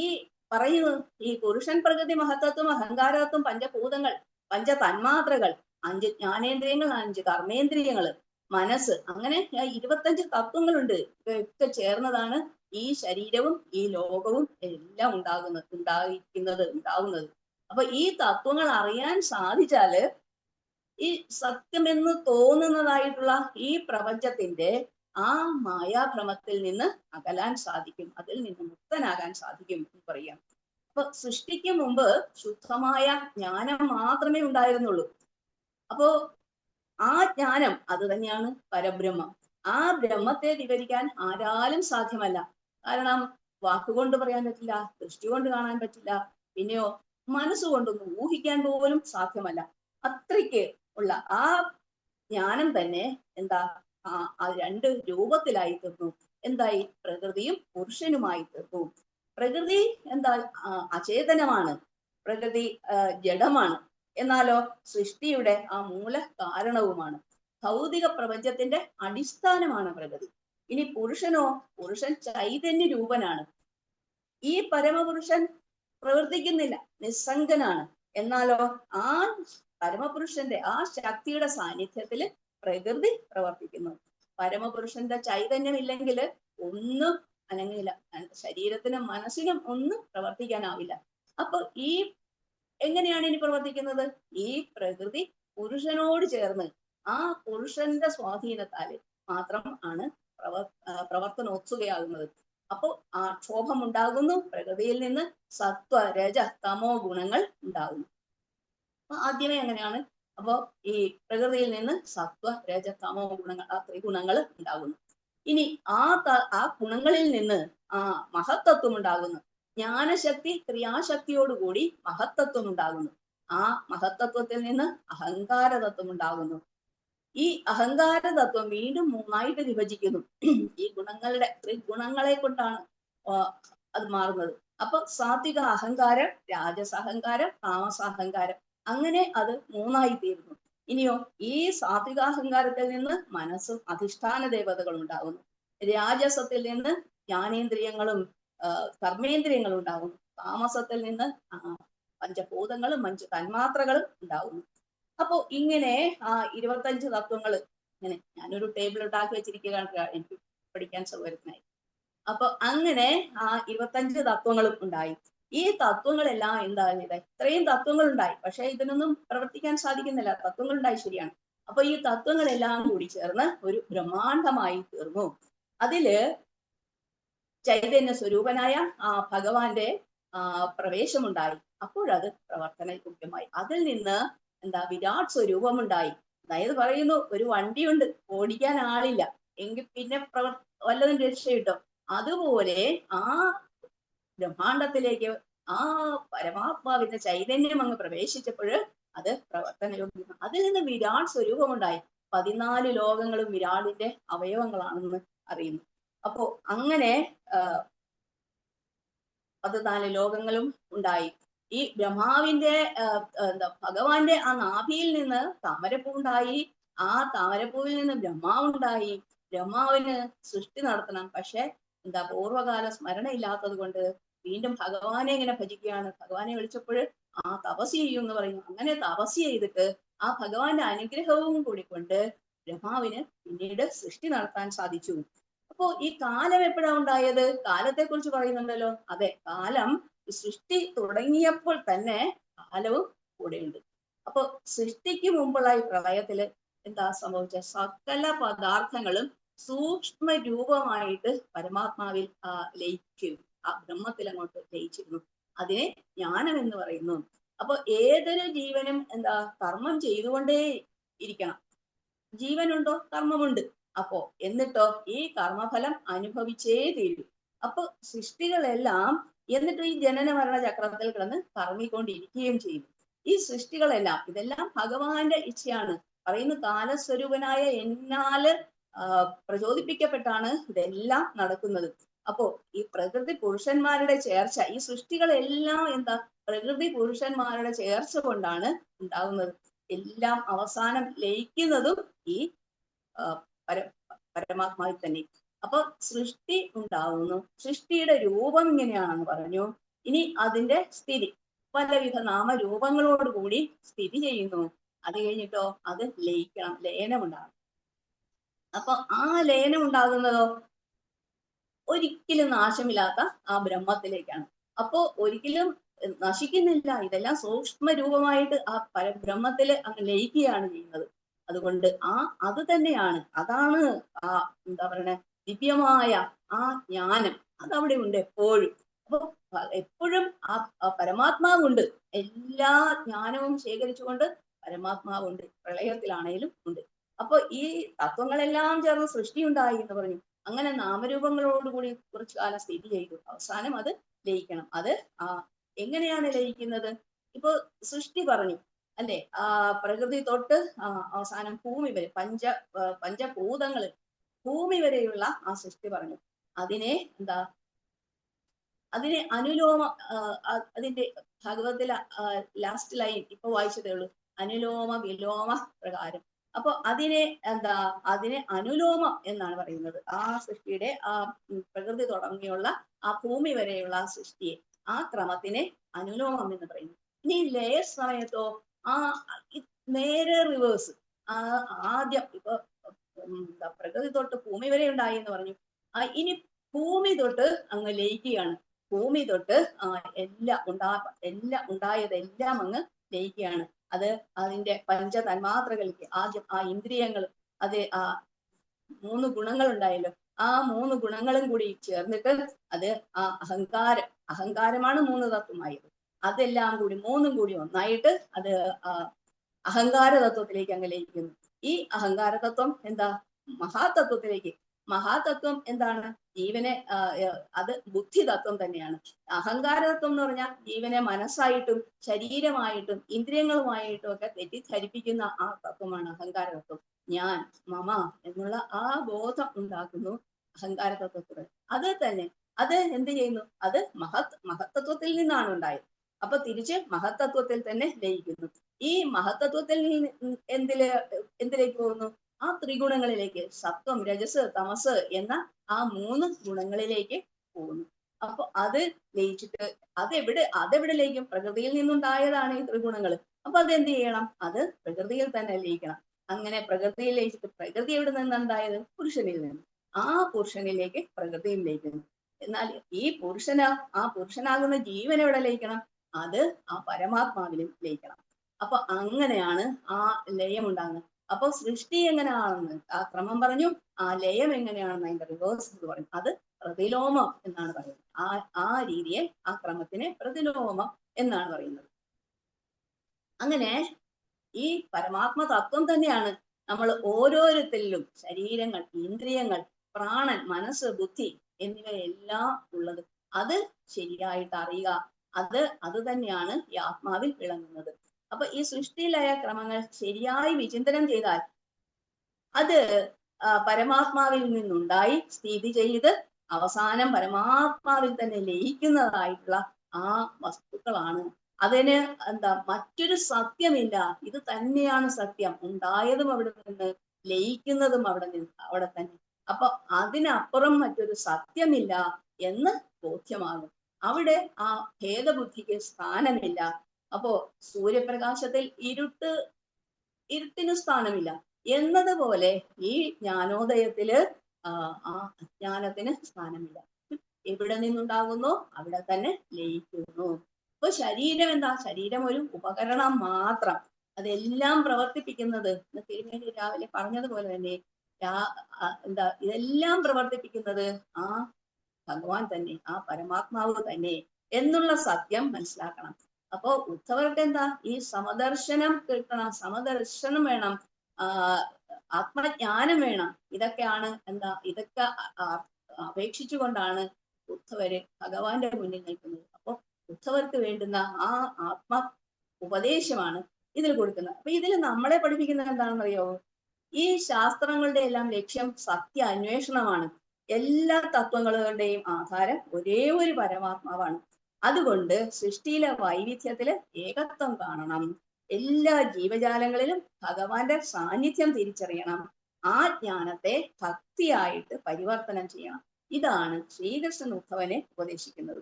പറയുന്നത് ഈ പുരുഷൻ, പ്രകൃതി, മഹത്തത്വം, അഹങ്കാരത്വം, പഞ്ചഭൂതങ്ങൾ, പഞ്ച തന്മാത്രകൾ, 5 ജ്ഞാനേന്ദ്രിയങ്ങൾ, 5 കർമ്മേന്ദ്രിയങ്ങൾ, മനസ്സ്, അങ്ങനെ 25 തത്വങ്ങളുണ്ട്. ഇവയൊക്കെ ചേർന്നതാണ് ഈ ശരീരവും ഈ ലോകവും എല്ലാം ഉണ്ടാവുന്നത്. അപ്പൊ ഈ തത്വങ്ങൾ അറിയാൻ സാധിച്ചാല് ഈ സത്യമെന്ന് തോന്നുന്നതായിട്ടുള്ള ഈ പ്രപഞ്ചത്തിന്റെ ആ മായാഭ്രമത്തിൽ നിന്ന് അകലാൻ സാധിക്കും, അതിൽ നിന്ന് മുക്തനാകാൻ സാധിക്കും എന്ന് പറയാം. അപ്പൊ സൃഷ്ടിക്ക് മുമ്പ് ശുദ്ധമായ ജ്ഞാനം മാത്രമേ ഉണ്ടായിരുന്നുള്ളൂ. അപ്പോ ആ ജ്ഞാനം അത് തന്നെയാണ് പരബ്രഹ്മം. ആ ബ്രഹ്മത്തെ വിവരിക്കാൻ ആരാലും സാധ്യമല്ല. കാരണം വാക്കുകൊണ്ട് പറയാൻ പറ്റില്ല, ദൃഷ്ടി കൊണ്ട് കാണാൻ പറ്റില്ല, പിന്നെയോ മനസ്സുകൊണ്ടൊന്നും ഊഹിക്കാൻ പോലും സാധ്യമല്ല. അത്രയ്ക്ക് ഉള്ള ആ ജ്ഞാനം തന്നെ എന്താ ആ 2 രൂപത്തിലായി തീർന്നു. എന്തായി? പ്രകൃതിയും പുരുഷനുമായി തീർന്നു. പ്രകൃതി എന്താ അചേതനമാണ്, പ്രകൃതി ജഡമാണ്. എന്നാലോ സൃഷ്ടിയുടെ ആ മൂല കാരണവുമാണ്. ഭൗതിക പ്രപഞ്ചത്തിന്റെ അടിസ്ഥാനമാണ് പ്രകൃതി. ഇനി പുരുഷനോ, പുരുഷൻ ചൈതന്യ രൂപനാണ്. ഈ പരമപുരുഷൻ പ്രവർത്തിക്കുന്നില്ല, നിസ്സംഗനാണ്. എന്നാലോ ആ പരമപുരുഷന്റെ ആ ശക്തിയുടെ സാന്നിധ്യത്തില് പ്രകൃതി പ്രവർത്തിക്കുന്നു. പരമപുരുഷന്റെ ചൈതന്യം ഇല്ലെങ്കിൽ ഒന്നും അനങ്ങില്ല, ശരീരത്തിനും മനസ്സിനും ഒന്നും പ്രവർത്തിക്കാനാവില്ല. അപ്പൊ ഈ എങ്ങനെയാണ് ഇനി പ്രവർത്തിക്കുന്നത്? ഈ പ്രകൃതി പുരുഷനോട് ചേർന്ന് ആ പുരുഷന്റെ സ്വാധീനത്താല് മാത്രം ആണ് പ്രവർത്തനോത്സുകയാകുന്നത്. അപ്പോൾ ആ ക്ഷോഭം ഉണ്ടാകുന്നു, പ്രകൃതിയിൽ നിന്ന് സത്വ രജ തമോ ഗുണങ്ങൾ ഉണ്ടാകുന്നു. അപ്പൊ ആദ്യമേ അങ്ങനെയാണ്. അപ്പോ ഈ പ്രകൃതിയിൽ നിന്ന് സത്വ രജ തമോ ഗുണങ്ങൾ, ആ ത്രിഗുണങ്ങൾ ഉണ്ടാകുന്നു. ഇനി ആ ഗുണങ്ങളിൽ നിന്ന് ആ മഹത്തത്വം ഉണ്ടാകുന്നു. ജ്ഞാനശക്തി ക്രിയാശക്തിയോടുകൂടി മഹത്തത്വം ഉണ്ടാകുന്നു. ആ മഹത്തത്വത്തിൽ നിന്ന് അഹങ്കാരതത്വം ഉണ്ടാകുന്നു. ഈ അഹങ്കാര തത്വം വീണ്ടും മൂന്നായിട്ട് വിഭജിക്കുന്നു. ഈ ത്രിഗുണങ്ങളെ കൊണ്ടാണ് അത് മാറുന്നത്. അപ്പൊ സാത്വിക അഹങ്കാരം, രാജസ അഹങ്കാരം, താമസ അഹങ്കാരം, അങ്ങനെ അത് മൂന്നായി തീരുന്നു. ഇനിയോ ഈ സാത്വികാഹങ്കാരത്തിൽ നിന്ന് മനസ്സും അധിഷ്ഠാന ദേവതകൾ ഉണ്ടാകുന്നു. രാജസത്തിൽ നിന്ന് ജ്ഞാനേന്ദ്രിയങ്ങളും കർമ്മേന്ദ്രിയങ്ങളും ഉണ്ടാകുന്നു. താമസത്തിൽ നിന്ന് പഞ്ചഭൂതങ്ങളും തന്മാത്രകളും ഉണ്ടാകുന്നു. അപ്പോ ഇങ്ങനെ 25 തത്വങ്ങൾ ഇങ്ങനെ ഞാനൊരു ടേബിൾ ഉണ്ടാക്കി വെച്ചിരിക്കുകയാണ് എനിക്ക് പഠിക്കാൻ സൗകര്യത്തിനായി. അപ്പൊ അങ്ങനെ 25 തത്വങ്ങളും ഉണ്ടായി. ഈ തത്വങ്ങളെല്ലാം എന്താ ചെയ്ത, ഇത്രയും തത്വങ്ങൾ ഉണ്ടായി, പക്ഷെ ഇതിനൊന്നും പ്രവർത്തിക്കാൻ സാധിക്കുന്നില്ല. തത്വങ്ങൾ ഉണ്ടായി, ശരിയാണ്. അപ്പൊ ഈ തത്വങ്ങളെല്ലാം കൂടി ചേർന്ന് ഒരു ബ്രഹ്മാണ്ഡമായി തീർന്നു. അതില് ചൈതന്യ സ്വരൂപനായ ഭഗവാന്റെ പ്രവേശമുണ്ടായി. അപ്പോഴത് പ്രവർത്തന യോഗ്യമായി. അതിൽ നിന്ന് എന്താ വിരാട് സ്വരൂപമുണ്ടായി. അതായത് പറയുന്നു, ഒരു വണ്ടിയുണ്ട്, ഓടിക്കാൻ ആളില്ല, എങ്കിൽ പിന്നെ വല്ലതും രക്ഷയിട്ടോ. അതുപോലെ ആ ബ്രഹ്മാണ്ടത്തിലേക്ക് ആ പരമാത്മാവിന്റെ ചൈതന്യം അങ്ങ് പ്രവേശിച്ചപ്പോൾ അത് പ്രവർത്തനയോഗ്യമാണ്. അതിൽ നിന്ന് വിരാട് സ്വരൂപമുണ്ടായി. 14 ലോകങ്ങളും വിരാടിന്റെ അവയവങ്ങളാണെന്ന് അറിയുന്നു. അപ്പോ അങ്ങനെ 14 ലോകങ്ങളും ഉണ്ടായി. ഈ ബ്രഹ്മാവിന്റെ ഭഗവാന്റെ ആ നാഭിയിൽ നിന്ന് താമരപ്പൂ ഉണ്ടായി. ആ താമരപ്പൂവിൽ നിന്ന് ബ്രഹ്മാവുണ്ടായി. ബ്രഹ്മാവിന് സൃഷ്ടി നടത്തണം, പക്ഷെ പൂർവ്വകാല സ്മരണ ഇല്ലാത്തത് കൊണ്ട് വീണ്ടും ഭഗവാനെ ഇങ്ങനെ ഭജിക്കുകയാണ്. ഭഗവാനെ വിളിച്ചപ്പോൾ തപസ് ചെയ്യും എന്ന് പറയുന്നു. അങ്ങനെ തപസ് ചെയ്തിട്ട് ആ ഭഗവാന്റെ അനുഗ്രഹവും കൂടി കൊണ്ട് ബ്രഹ്മാവിന് പിന്നീട് സൃഷ്ടി നടത്താൻ സാധിച്ചു. അപ്പോ ഈ കാലം എപ്പോഴാ ഉണ്ടായത്? കാലത്തെ കുറിച്ച് പറയുന്നുണ്ടല്ലോ. അതെ, കാലം സൃഷ്ടി തുടങ്ങിയപ്പോൾ തന്നെ കാലവും കൂടെയുണ്ട്. അപ്പൊ സൃഷ്ടിക്ക് മുമ്പുള്ള ഈ പ്രളയത്തില് എന്താ സംഭവിച്ച, സകല പദാർത്ഥങ്ങളും സൂക്ഷ്മ രൂപമായിട്ട് പരമാത്മാവിൽ ലയിച്ചിരുന്നു. ആ ബ്രഹ്മത്തിൽ അങ്ങോട്ട് ലയിച്ചിരുന്നു. അതിനെ ജ്ഞാനം എന്ന് പറയുന്നു. അപ്പൊ ഏതൊരു ജീവനും കർമ്മം ചെയ്തുകൊണ്ടേ ഇരിക്കണം. ജീവനുണ്ടോ? കർമ്മമുണ്ട്. അപ്പോ എന്നിട്ടോ ഈ കർമ്മഫലം അനുഭവിച്ചേ തീരൂ. അപ്പൊ സൃഷ്ടികളെല്ലാം എന്നിട്ട് ഈ ജനന മരണ ചക്രത്തിൽ കിടന്ന് കറങ്ങിക്കൊണ്ടിരിക്കുകയും ചെയ്യും. ഈ സൃഷ്ടികളെല്ലാം ഇതെല്ലാം ഭഗവാന്റെ ഇച്ഛയാണ്. പറയുന്ന കാലസ്വരൂപനായ എന്നാല് പ്രചോദിപ്പിക്കപ്പെട്ടാണ് ഇതെല്ലാം നടക്കുന്നത്. അപ്പോ ഈ പ്രകൃതി പുരുഷന്മാരുടെ ചേർച്ച, ഈ സൃഷ്ടികളെല്ലാം പ്രകൃതി പുരുഷന്മാരുടെ ചേർച്ച കൊണ്ടാണ് ഉണ്ടാകുന്നത്. എല്ലാം അവസാനം ലയിക്കുന്നതും ഈ പരമാത്മാവിൽ തന്നെ. അപ്പൊ സൃഷ്ടി ഉണ്ടാവുന്നു. സൃഷ്ടിയുടെ രൂപം ഇങ്ങനെയാണെന്ന് പറഞ്ഞു. ഇനി അതിന്റെ സ്ഥിതി പലവിധ നാമരൂപങ്ങളോട് കൂടി സ്ഥിതി ചെയ്യുന്നു. അത് കഴിഞ്ഞിട്ടോ അത് ലയിക്കണം, ലയനം ഉണ്ടാകും. അപ്പൊ ആ ലയനം ഉണ്ടാകുന്നതോ ഒരിക്കലും നാശമില്ലാത്ത ആ ബ്രഹ്മത്തിലേക്കാണ്. അപ്പോ ഒരിക്കലും നശിക്കുന്നില്ല. ഇതെല്ലാം സൂക്ഷ്മ രൂപമായിട്ട് ആ പരബ്രഹ്മത്തില് അങ്ങ് ലയിക്കുകയാണ് ചെയ്യുന്നത്. അതുകൊണ്ട് അത് തന്നെയാണ്, അതാണ് ആ പറയണ ദിവ്യമായ ആ ജ്ഞാനം. അതവിടെ ഉണ്ട് എപ്പോഴും. അപ്പൊ എപ്പോഴും ആ പരമാത്മാവുണ്ട്. എല്ലാ ജ്ഞാനവും ശേഖരിച്ചുകൊണ്ട് പരമാത്മാവുണ്ട്. പ്രളയത്തിലാണേലും ഉണ്ട്. അപ്പൊ ഈ തത്വങ്ങളെല്ലാം ചേർന്ന് സൃഷ്ടി ഉണ്ടായി എന്ന് പറഞ്ഞു. അങ്ങനെ നാമരൂപങ്ങളോടുകൂടി കുറച്ചു കാലം സ്ഥിതി ചെയ്തു. അവസാനം അത് ലയിക്കണം. അത് എങ്ങനെയാണ് ലയിക്കുന്നത്? ഇപ്പൊ സൃഷ്ടി പറഞ്ഞു അല്ലെ, പ്രകൃതി തൊട്ട് അവസാനം ഭൂമി വരെ പഞ്ചഭൂതങ്ങള് ഭൂമി വരെയുള്ള ആ സൃഷ്ടി പറഞ്ഞു. അതിനെ അതിനെ അനുലോമ, അതിന്റെ ഭഗവതിലെ ലാസ്റ്റ് ലൈൻ ഇപ്പൊ വായിച്ചതേ ഉള്ളൂ, അനുലോമ വിലോമ പ്രകാരം. അപ്പൊ അതിനെ അതിനെ അനുലോമം എന്നാണ് പറയുന്നത്. ആ സൃഷ്ടിയുടെ പ്രകൃതി തുടങ്ങിയുള്ള ആ ഭൂമി വരെയുള്ള ആ സൃഷ്ടിയെ, ആ ക്രമത്തിനെ അനുലോമം എന്ന് പറയുന്നു. ഇനി ലയ സമയത്തോ നേരെ റിവേഴ്സ്. ആദ്യം ഇപ്പൊ പ്രകൃതി തൊട്ട് ഭൂമി വരെ ഉണ്ടായി എന്ന് പറഞ്ഞു. ഇനി ഭൂമി തൊട്ട് അങ്ങ് ലയിക്കുകയാണ്. ഭൂമി തൊട്ട് എല്ലാം ഉണ്ടായതെല്ലാം അങ്ങ് ലയിക്കുകയാണ്. അത് അതിന്റെ പഞ്ചതന്മാത്രകൾക്ക് ആദ്യം ആ ഇന്ദ്രിയങ്ങൾ, അത് ആ 3 ഗുണങ്ങൾ ഉണ്ടായല്ലോ, ആ 3 ഗുണങ്ങളും കൂടി ചേർന്നിട്ട് അത് ആ അഹങ്കാരമാണ് 3 തത്വമായത്. അതെല്ലാം കൂടി 3ഉം കൂടി ഒന്നായിട്ട് അത് അഹങ്കാര തത്വത്തിലേക്ക് അങ്ങ് ലയിക്കുന്നു. ഈ അഹങ്കാര തത്വം എന്താ? മഹാതത്വത്തിലേക്ക്. മഹാതത്വം എന്താണ്? ജീവനെ അത് ബുദ്ധി തത്വം തന്നെയാണ്. അഹങ്കാര തത്വം എന്ന് പറഞ്ഞാൽ ജീവനെ മനസ്സായിട്ടും ശരീരമായിട്ടും ഇന്ദ്രിയങ്ങളുമായിട്ടും ഒക്കെ തെറ്റിദ്ധരിപ്പിക്കുന്ന ആ തത്വമാണ് അഹങ്കാര തത്വം. ഞാൻ, മമ എന്നുള്ള ആ ബോധം ഉണ്ടാക്കുന്നു അഹങ്കാര തത്വത്തിൽ. അത് തന്നെ അത് എന്ത് ചെയ്യുന്നു? അത് മഹത്തത്വത്തിൽ നിന്നാണ് ഉണ്ടായത്. അപ്പൊ തിരിച്ച് മഹത്തത്വത്തിൽ തന്നെ ലയിക്കുന്നു. ഈ മഹത്തത്വത്തിൽ എന്തിലേക്ക് പോകുന്നു? ആ ത്രിഗുണങ്ങളിലേക്ക്, സത്വം, രജസ്, തമസ് എന്ന ആ 3 ഗുണങ്ങളിലേക്ക് പോകുന്നു. അപ്പൊ അത് ലയിച്ചിട്ട് അതെവിടെ ലയിക്കും? പ്രകൃതിയിൽ നിന്നുണ്ടായതാണ് ഈ ത്രിഗുണങ്ങൾ. അപ്പൊ അതെന്ത് ചെയ്യണം? അത് പ്രകൃതിയിൽ തന്നെ ലയിക്കണം. അങ്ങനെ പ്രകൃതിയിൽ ലയിച്ചിട്ട്, പ്രകൃതി എവിടെ നിന്നുണ്ടായത്? പുരുഷനിൽ നിന്ന്. ആ പുരുഷനിലേക്ക് പ്രകൃതിയും ലയിക്കുന്നു. എന്നാൽ ഈ പുരുഷനാകുന്ന ജീവൻ എവിടെ ലയിക്കണം? അത് ആ പരമാത്മാവിലും ലയിക്കണം. അപ്പൊ അങ്ങനെയാണ് ആ ലയം ഉണ്ടാകുന്നത്. അപ്പൊ സൃഷ്ടി എങ്ങനെയാണെന്ന് ആ ക്രമം പറഞ്ഞു, ആ ലയം എങ്ങനെയാണെന്ന് അതിന്റെ റിവേഴ്സ് എന്ന് പറഞ്ഞു. അത് പ്രതിലോമം എന്നാണ് പറയുന്നത്. ആ രീതിയെ, ആ ക്രമത്തിനെ പ്രതിലോമം എന്നാണ് പറയുന്നത്. അങ്ങനെ ഈ പരമാത്മ തത്വം തന്നെയാണ് നമ്മൾ ഓരോരുത്തരിലും ശരീരങ്ങൾ, ഇന്ദ്രിയങ്ങൾ, പ്രാണൻ, മനസ്സ്, ബുദ്ധി എന്നിവയെല്ലാം ഉള്ളത്. അത് ശരിയായിട്ട് അറിയുക, അത് തന്നെയാണ് ഈ ആത്മാവിൽ വിളങ്ങുന്നത്. അപ്പൊ ഈ സൃഷ്ടിയിലായ ക്രമങ്ങൾ ശരിയായി വിചിന്തനം ചെയ്താൽ അത് പരമാത്മാവിൽ നിന്നുണ്ടായി സ്ഥിതി ചെയ്ത് അവസാനം പരമാത്മാവിൽ തന്നെ ലയിക്കുന്നതായിട്ടുള്ള ആ വസ്തുക്കളാണ്. അതിന് മറ്റൊരു സത്യമില്ല. ഇത് തന്നെയാണ് സത്യം. ഉണ്ടായതും അവിടെ നിന്ന്, ലയിക്കുന്നതും അവിടെ തന്നെ. അപ്പൊ അതിനപ്പുറം മറ്റൊരു സത്യമില്ല എന്ന് ബോധ്യമാകും. അവിടെ ആ ഭേദബുദ്ധിക്ക് സ്ഥാനമില്ല. അപ്പോ സൂര്യപ്രകാശത്തിൽ ഇരുട്ടിന് സ്ഥാനമില്ല എന്നതുപോലെ ഈ ജ്ഞാനോദയത്തില് ആ അജ്ഞാനത്തിന് സ്ഥാനമില്ല. എവിടെ നിന്നുണ്ടാകുന്നോ അവിടെ തന്നെ ലയിക്കുന്നു. അപ്പൊ ശരീരം എന്താ? ശരീരം ഒരു ഉപകരണം മാത്രം. അതെല്ലാം പ്രവർത്തിപ്പിക്കുന്നത് തിരുമേനി രാവിലെ പറഞ്ഞതുപോലെ തന്നെ ഇതെല്ലാം പ്രവർത്തിപ്പിക്കുന്നത് ആ ഭഗവാൻ തന്നെ, ആ പരമാത്മാവ് തന്നെ എന്നുള്ള സത്യം മനസ്സിലാക്കണം. അപ്പോ ഉദ്ധവർക്ക് എന്താ? ഈ സമദർശനം കിട്ടണം, സമദർശനം വേണം, ആത്മജ്ഞാനം വേണം. ഇതൊക്കെയാണ് ഇതൊക്കെ അപേക്ഷിച്ചുകൊണ്ടാണ് ഉദ്ധവര് ഭഗവാന്റെ മുന്നിൽ നിൽക്കുന്നത്. അപ്പൊ ഉദ്ധവർക്ക് വേണ്ടുന്ന ആ ആത്മ ഉപദേശമാണ് ഇതിൽ കൊടുക്കുന്നത്. അപ്പൊ ഇതിൽ നമ്മളെ പഠിപ്പിക്കുന്നത് എന്താണെന്നറിയോ? ഈ ശാസ്ത്രങ്ങളുടെ എല്ലാം ലക്ഷ്യം സത്യ അന്വേഷണമാണ്. എല്ലാ തത്വങ്ങളുടെയും ആധാരം ഒരേ ഒരു പരമാത്മാവാണ്. അതുകൊണ്ട് സൃഷ്ടിയിലെ വൈവിധ്യത്തില് ഏകത്വം കാണണം. എല്ലാ ജീവജാലങ്ങളിലും ഭഗവാന്റെ സാന്നിധ്യം തിരിച്ചറിയണം. ആ ജ്ഞാനത്തെ ഭക്തിയായിട്ട് പരിവർത്തനം ചെയ്യണം. ഇതാണ് ശ്രീകൃഷ്ണൻ ഉദ്ധവനെ ഉപദേശിക്കുന്നത്.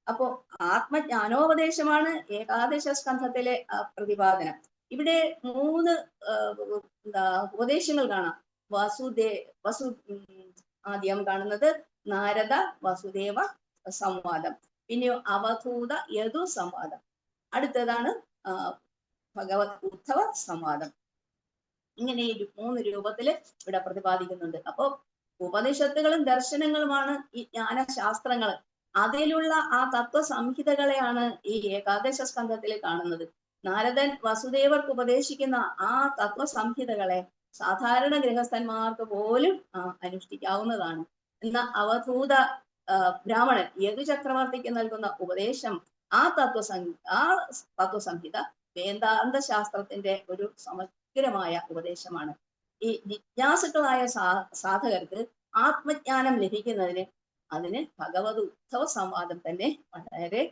അപ്പോ ആത്മജ്ഞാനോപദേശമാണ് ഏകാദശ സ്കന്ധത്തിലെ പ്രതിപാദനം. ഇവിടെ 3 ഉപദേശങ്ങൾ കാണാം. ആദ്യം കാണുന്നത് നാരദ വസുദേവ സംവാദം, പിന്നെയോ അവധൂത യദു സംവാദം, അടുത്തതാണ് ഭഗവത് ഉദ്ധവ സംവാദം. ഇങ്ങനെ 3 രൂപത്തില് ഇവിടെ പ്രതിപാദിക്കുന്നുണ്ട്. അപ്പോ ഉപനിഷത്തുകളും ദർശനങ്ങളുമാണ് ഈ ജ്ഞാനശാസ്ത്രങ്ങൾ. അതിലുള്ള ആ തത്വസംഹിതകളെയാണ് ഈ ഏകാദശ സ്കന്ധത്തിൽ കാണുന്നത്. നാരദൻ വസുദേവർക്ക് ഉപദേശിക്കുന്ന ആ തത്വസംഹിതകളെ സാധാരണ ഗൃഹസ്ഥന്മാർക്ക് പോലും അനുഷ്ഠിക്കാവുന്നതാണ്. എന്നാൽ അവധൂത ബ്രാഹ്മണൻ യദുചക്രവർത്തിക്ക് നൽകുന്ന ഉപദേശം, ആ തത്വസംഹിത വേദാന്ത ശാസ്ത്രത്തിന്റെ ഒരു സമഗ്രമായ ഉപദേശമാണ്. ഈ ജിജ്ഞാസുക്കളായ സാധകർക്ക് ആത്മജ്ഞാനം ലഭിക്കുന്നതിന് അതിന് ഭഗവത് ഉദ്ധവ സംവാദം തന്നെ വളരെ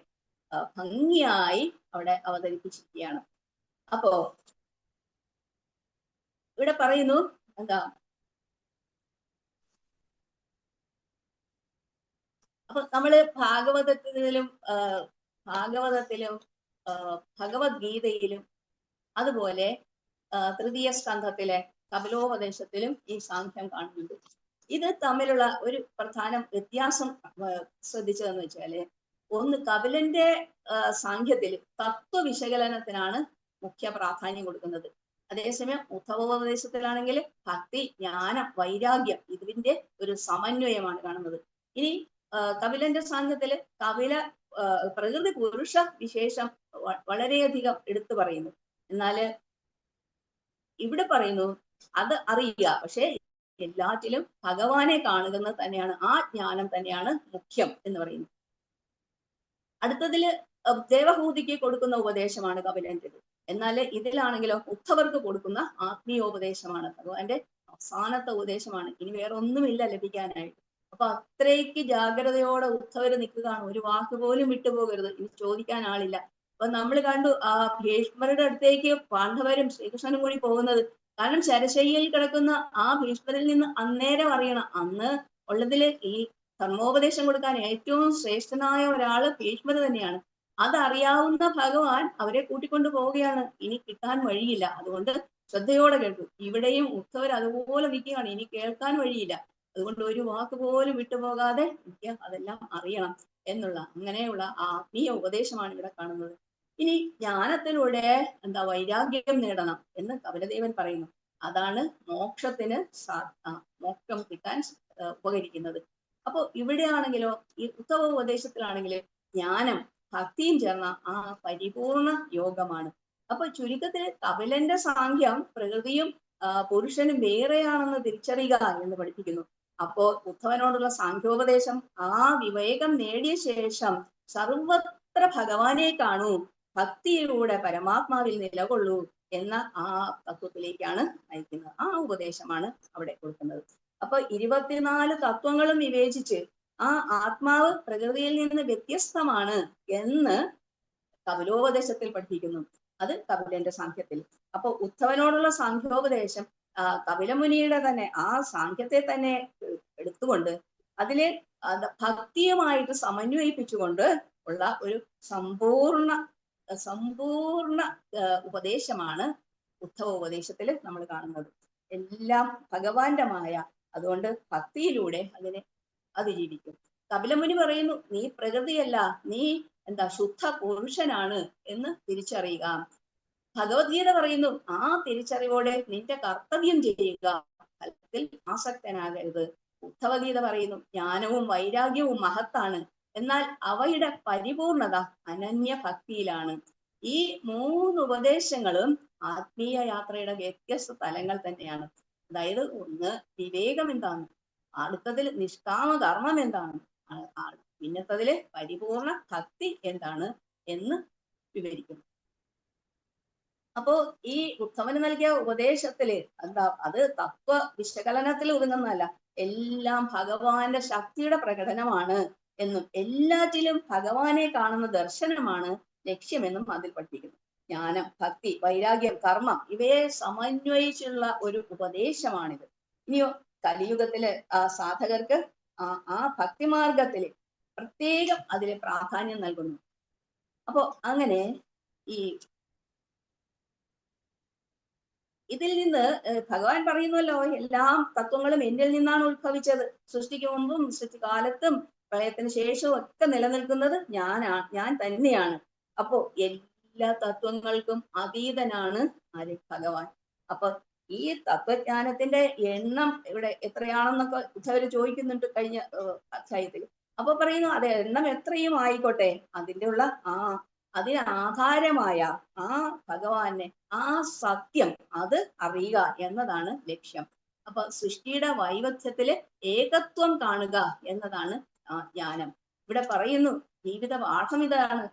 ഭംഗിയായി അവിടെ അവതരിപ്പിച്ചിരിക്കുകയാണ്. അപ്പോ ഇവിടെ പറയുന്നു അപ്പൊ നമ്മള് ഭാഗവതത്തിലും ഭഗവത്ഗീതയിലും അതുപോലെ തൃതീയ സ്കന്ധത്തിലെ കപിലോപദേശത്തിലും ഈ സാഖ്യം കാണുന്നുണ്ട്. ഇത് തമ്മിലുള്ള ഒരു പ്രധാന വ്യത്യാസം ശ്രദ്ധിച്ചതെന്ന് വെച്ചാല്, ഒന്ന് കപിലന്റെ സാഖ്യത്തിൽ തത്വവിശകലനത്തിനാണ് മുഖ്യ പ്രാധാന്യം കൊടുക്കുന്നത്. അതേസമയം ഉദ്ധവോപദേശത്തിലാണെങ്കിൽ ഭക്തി, ജ്ഞാനം, വൈരാഗ്യം ഇതിന്റെ ഒരു സമന്വയമാണ് കാണുന്നത്. ഇനി കപിലന്റെ സാഖ്യത്തില് കപില പ്രകൃതി പുരുഷ വിശേഷം വളരെയധികം എടുത്തു പറയുന്നു. എന്നാല് ഇവിടെ പറയുന്നു അത് അറിയുക, പക്ഷെ എല്ലാറ്റിലും ഭഗവാനെ കാണുന്നത് തന്നെയാണ്, ആ ജ്ഞാനം തന്നെയാണ് മുഖ്യം എന്ന് പറയുന്നു. അടുത്തതില് ദേവഹൂതിക്ക് കൊടുക്കുന്ന ഉപദേശമാണ് കപിലന്റേത്. എന്നാൽ ഇതിലാണെങ്കിലോ ഉദ്ധവർക്ക് കൊടുക്കുന്ന ആത്മീയോപദേശമാണ്, ഭഗവാന്റെ അവസാനത്തെ ഉപദേശമാണ്. ഇനി വേറെ ഒന്നുമില്ല ലഭിക്കാനായിട്ട്. അപ്പൊ അത്രയ്ക്ക് ജാഗ്രതയോടെ ഉദ്ധവര് നിൽക്കുകയാണ്, ഒരു വാക്ക് പോലും വിട്ടുപോകരുത്, ഇനി ചോദിക്കാൻ ആളില്ല. അപ്പൊ നമ്മൾ കണ്ടു ആ ഭീഷ്മരുടെ അടുത്തേക്ക് പാണ്ഡവരും ശ്രീകൃഷ്ണനും കൂടി പോകുന്നത്. കാരണം ശരശയ്യയിൽ കിടക്കുന്ന ആ ഭീഷ്മരിൽ നിന്ന് അന്നേരം അറിയണം, അന്ന് ഉള്ളതില് ഈ ധർമ്മോപദേശം കൊടുക്കാൻ ഏറ്റവും ശ്രേഷ്ഠനായ ഒരാള് ഭീഷ്മര് തന്നെയാണ്. അതറിയാവുന്ന ഭഗവാൻ അവരെ കൂട്ടിക്കൊണ്ടു പോവുകയാണ്, ഇനി കിട്ടാൻ വഴിയില്ല. അതുകൊണ്ട് ശ്രദ്ധയോടെ കേട്ടു. ഇവിടെയും ഉദ്ധവർ അതുപോലെ നിൽക്കുകയാണ്, ഇനി കേൾക്കാൻ വഴിയില്ല. അതുകൊണ്ട് ഒരു വാക്ക് പോലും വിട്ടുപോകാതെ എനിക്ക് അതെല്ലാം അറിയണം എന്നുള്ള അങ്ങനെയുള്ള ആത്മീയ ഉപദേശമാണ് ഇവിടെ കാണുന്നത്. ഇനി ജ്ഞാനത്തിലൂടെ വൈരാഗ്യം നേടണം എന്ന് കപിലദേവൻ പറയുന്നു. അതാണ് മോക്ഷത്തിന് മോക്ഷം കിട്ടാൻ ഉപകരിക്കുന്നത്. അപ്പൊ ഇവിടെയാണെങ്കിലോ ഈ ഉദ്ധവ ഉപദേശത്തിലാണെങ്കില് ജ്ഞാനം ഭക്തിയും ചേർന്ന ആ പരിപൂർണ യോഗമാണ്. അപ്പൊ ചുരുക്കത്തിൽ കപിലന്റെ സാഖ്യം പ്രകൃതിയും പുരുഷനും വേറെയാണെന്ന് തിരിച്ചറിയുക എന്ന് പഠിപ്പിക്കുന്നു. അപ്പോ ഉദ്ധവനോടുള്ള സാഖ്യോപദേശം ആ വിവേകം നേടിയ ശേഷം സർവത്ര ഭഗവാനെ കാണൂ, ഭക്തിയിലൂടെ പരമാത്മാവിൽ നിലകൊള്ളൂ എന്ന ആ തത്വത്തിലേക്കാണ് നയിക്കുന്നത്. ആ ഉപദേശമാണ് അവിടെ കൊടുക്കുന്നത്. അപ്പൊ 24 തത്വങ്ങളും വിവേചിച്ച് ആ ആത്മാവ് പ്രകൃതിയിൽ നിന്ന് വ്യത്യസ്തമാണ് എന്ന് കപിലോപദേശത്തിൽ പഠിപ്പിക്കുന്നു. അത് കപിലന്റെ സാഖ്യത്തിൽ. അപ്പൊ ഉദ്ധവനോടുള്ള സാഖ്യോപദേശം കപിലമുനിയുടെ തന്നെ ആ സാഖ്യത്തെ തന്നെ എടുത്തുകൊണ്ട് അതിലെ ഭക്തിയുമായിട്ട് സമന്വയിപ്പിച്ചുകൊണ്ട് ഉള്ള ഒരു സമ്പൂർണ്ണ ഉപദേശമാണ് ഉദ്ധവ ഉപദേശത്തിൽ നമ്മൾ കാണുന്നത്. എല്ലാം ഭഗവാന്റെ മായ, അതുകൊണ്ട് ഭക്തിയിലൂടെ അതിനെ അതിജീവിക്കും. കപിലമുനി പറയുന്നു, നീ പ്രകൃതിയല്ല, നീ ശുദ്ധ പുരുഷനാണ് എന്ന് തിരിച്ചറിയുക. ഭഗവത്ഗീത പറയുന്നു, ആ തിരിച്ചറിവോടെ നിന്റെ കർത്തവ്യം ചെയ്യുക, ഫലത്തിൽ ആസക്തനാകരുത്. ഉദ്ധവഗീത പറയുന്നു, ജ്ഞാനവും വൈരാഗ്യവും മഹത്താണ്, എന്നാൽ അവയുടെ പരിപൂർണത അനന്യ ഭക്തിയിലാണ്. ഈ 3 ഉപദേശങ്ങളും ആത്മീയ യാത്രയുടെ വ്യത്യസ്ത തലങ്ങൾ തന്നെയാണ്. അതായത് ഒന്ന് വിവേകം എന്താണ്, അടുത്തതിൽ നിഷ്കാമ കർമ്മം എന്താണ്, പിന്നത്തതില് പരിപൂർണ ഭക്തി എന്താണ് എന്ന് വിവരിക്കുന്നു. അപ്പോ ഈ ഉദ്ധവന് നൽകിയ ഉപദേശത്തില് അത് തത്വ വിശകലനത്തിൽ ഒതുങ്ങുന്നതല്ല, എല്ലാം ഭഗവാന്റെ ശക്തിയുടെ പ്രകടനമാണ് എന്നും എല്ലാറ്റിലും ഭഗവാനെ കാണുന്ന ദർശനമാണ് ലക്ഷ്യമെന്നും അതിൽ പഠിപ്പിക്കുന്നു. ജ്ഞാനം, ഭക്തി, വൈരാഗ്യം, കർമ്മം ഇവയെ സമന്വയിച്ചുള്ള ഒരു ഉപദേശമാണിത്. ഇനിയോ കലിയുഗത്തില് സാധകർക്ക് ആ ഭക്തിമാർഗത്തില് പ്രത്യേകം അതിന് പ്രാധാന്യം നൽകുന്നു. അപ്പോ അങ്ങനെ ഈ ഇതിൽ നിന്ന് ഭഗവാൻ പറയുന്നല്ലോ, എല്ലാ തത്വങ്ങളും എന്നിൽ നിന്നാണ് ഉത്ഭവിച്ചത്, സൃഷ്ടിക്ക് മുമ്പും സൃഷ്ടികാലത്തും പ്രളയത്തിന് ശേഷവും ഒക്കെ നിലനിൽക്കുന്നത് ഞാൻ തന്നെയാണ്. അപ്പോ എല്ലാ തത്വങ്ങൾക്കും അതീതനാണ് ആര്? ഭഗവാൻ. അപ്പൊ ഈ തത്വജ്ഞാനത്തിന്റെ എണ്ണം ഇവിടെ എത്രയാണെന്നൊക്കെ ഉദ്ധവര് ചോദിക്കുന്നുണ്ട് കഴിഞ്ഞ അധ്യായത്തിൽ. അപ്പൊ പറയുന്നു, അതെ, എണ്ണം എത്രയും ആയിക്കോട്ടെ, അതിനാധാരമായ ആ ഭഗവാനെ, ആ സത്യം അത് അറിയുക എന്നതാണ് ലക്ഷ്യം. അപ്പൊ സൃഷ്ടിയുടെ വൈവിധ്യത്തില് ഏകത്വം കാണുക എന്നതാണ് ജ്ഞാനം. ഇവിടെ പറയുന്നു, ജീവിത പാഠം ഇതാണ്.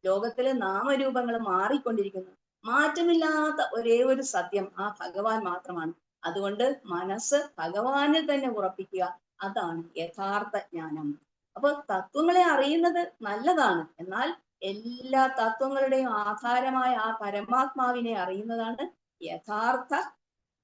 ലോകത്തിലെ നാമരൂപങ്ങൾ മാറിക്കൊണ്ടിരിക്കുന്നു, മാറ്റമില്ലാത്ത ഒരേ ഒരു സത്യം ആ ഭഗവാൻ മാത്രമാണ്. അതുകൊണ്ട് മനസ്സ് ഭഗവാനിൽ തന്നെ ഉറപ്പിക്കുക, അതാണ് യഥാർത്ഥ ജ്ഞാനം. അപ്പൊ തത്വങ്ങളെ അറിയുന്നത് നല്ലതാണ്, എന്നാൽ എല്ലാ തത്വങ്ങളുടെയും ആധാരമായ ആ പരമാത്മാവിനെ അറിയുന്നതാണ് യഥാർത്ഥ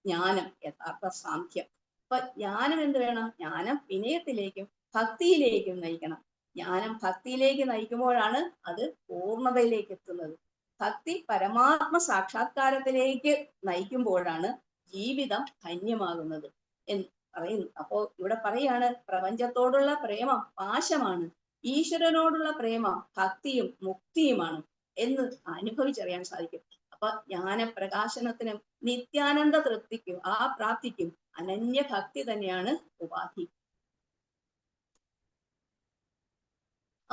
ജ്ഞാനം, യഥാർത്ഥ സാഖ്യം. അപ്പൊ ജ്ഞാനം എന്ത് വേണം? ജ്ഞാനം വിനയത്തിലേക്കും ഭക്തിയിലേക്കും നയിക്കണം. ജ്ഞാനം ഭക്തിയിലേക്ക് നയിക്കുമ്പോഴാണ് അത് പൂർണ്ണതയിലേക്ക് എത്തുന്നത്. ഭക്തി പരമാത്മ സാക്ഷാത്കാരത്തിലേക്ക് നയിക്കുമ്പോഴാണ് ജീവിതം ധന്യമാകുന്നത് എന്ന് പറയുന്നു. അപ്പോ ഇവിടെ പറയാണ്, പ്രപഞ്ചത്തോടുള്ള പ്രേമം പാശമാണ്, ഈശ്വരനോടുള്ള പ്രേമം ഭക്തിയും മുക്തിയുമാണ് എന്ന് അനുഭവിച്ചറിയാൻ സാധിക്കും. അപ്പൊ ജ്ഞാനപ്രകാശനത്തിനും നിത്യാനന്ദ തൃപ്തിക്കും ആ പ്രാപ്തിക്കും അനന്യ ഭക്തി തന്നെയാണ് ഉപാധി.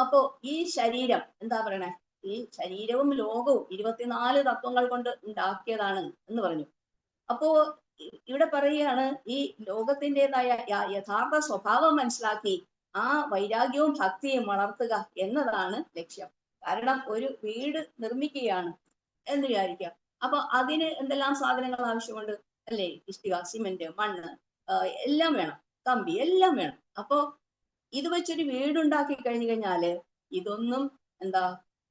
അപ്പോ ഈ ശരീരം എന്താ പറയണേ, ഈ ശരീരവും ലോകവും 24 തത്വങ്ങൾ കൊണ്ട് ഉണ്ടാക്കിയതാണ് എന്ന് പറഞ്ഞു. അപ്പോ ഇവിടെ പറയുകയാണ് ഈ ലോകത്തിൻ്റെതായ യഥാർത്ഥ സ്വഭാവം മനസ്സിലാക്കി ആ വൈരാഗ്യവും ഭക്തിയും വളർത്തുക എന്നതാണ് ലക്ഷ്യം. കാരണം ഒരു വീട് നിർമ്മിക്കുകയാണ് എന്ന് വിചാരിക്കുക. അപ്പൊ അതിന് എന്തെല്ലാം സാധനങ്ങൾ ആവശ്യമുണ്ട് അല്ലേ? ഇഷ്ടിക, സിമെന്റ്, മണ്ണ്, എല്ലാം വേണം, കമ്പി എല്ലാം വേണം. അപ്പോ ഇത് വെച്ചൊരു വീടുണ്ടാക്കി കഴിഞ്ഞു കഴിഞ്ഞാല് ഇതൊന്നും എന്താ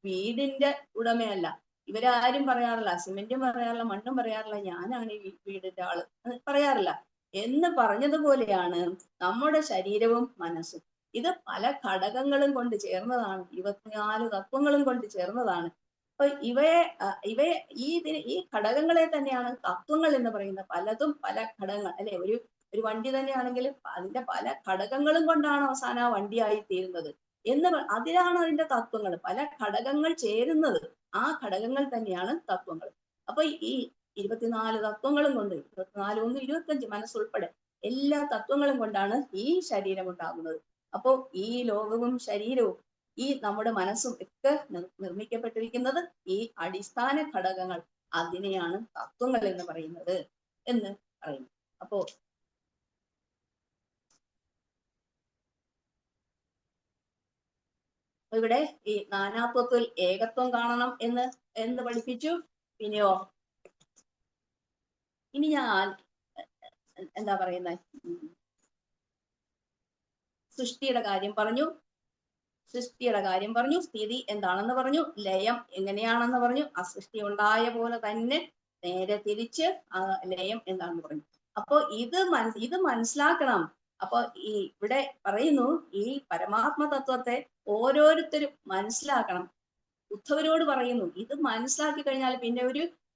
വീടിന്റെ ഉടമയല്ല. ഇവരാരും പറയാറില്ല, സിമെന്റും പറയാറില്ല, മണ്ണും പറയാറില്ല, ഞാനാണ് ഈ വീടിന്റെ ആള് പറയാറില്ല. എന്ന് പറഞ്ഞതുപോലെയാണ് നമ്മുടെ ശരീരവും മനസ്സും. ഇത് പല ഘടകങ്ങളും കൊണ്ട് ചേർന്നതാണ്, 24 തത്വങ്ങളും കൊണ്ട് ചേർന്നതാണ്. അപ്പൊ ഇവയെ ഈ ഘടകങ്ങളെ തന്നെയാണ് തത്വങ്ങൾ എന്ന് പറയുന്നത്. പലതും പല ഘടകങ്ങൾ അല്ലെ, ഒരു വണ്ടി തന്നെയാണെങ്കിൽ അതിന്റെ പല ഘടകങ്ങളും കൊണ്ടാണ് അവസാനം ആ വണ്ടിയായി തീരുന്നത് അതിലാണ് അതിന്റെ തത്വങ്ങൾ. പല ഘടകങ്ങൾ ചേരുന്നത്, ആ ഘടകങ്ങൾ തന്നെയാണ് തത്വങ്ങൾ. അപ്പൊ ഈ 24 തത്വങ്ങളും കൊണ്ട്, 24 1 25 മനസ്സുൾപ്പെടെ എല്ലാ തത്വങ്ങളും കൊണ്ടാണ് ഈ ശരീരം ഉണ്ടാകുന്നത്. അപ്പോ ഈ ലോകവും ശരീരവും ഈ നമ്മുടെ മനസ്സും ഒക്കെ നിർമ്മിക്കപ്പെട്ടിരിക്കുന്നത് ഈ അടിസ്ഥാന ഘടകങ്ങൾ, അതിനെയാണ് തത്വങ്ങൾ എന്ന് പറയുന്നത് എന്ന് പറയുന്നു. അപ്പോ ഇവിടെ ഈ നാനാത്വത്തിൽ ഏകത്വം കാണണം എന്ന് പഠിപ്പിച്ചു. പിന്നെയോ ഇനി ഞാൻ എന്താ പറയുന്നത്, സൃഷ്ടിയുടെ കാര്യം പറഞ്ഞു, സ്ഥിതി എന്താണെന്ന് പറഞ്ഞു, ലയം എങ്ങനെയാണെന്ന് പറഞ്ഞു, ആ സൃഷ്ടി ഉണ്ടായ പോലെ തന്നെ നേരെ തിരിച്ച് ലയം എന്താണെന്ന് പറഞ്ഞു. അപ്പോ ഇത് മനസ്സിലാക്കണം. അപ്പൊ ഇവിടെ പറയുന്നു ഈ പരമാത്മ തത്വത്തെ ഓരോരുത്തരും മനസ്സിലാക്കണം. ഉദ്ധവരോട് പറയുന്നു, ഇത് മനസ്സിലാക്കി കഴിഞ്ഞാൽ പിന്നെ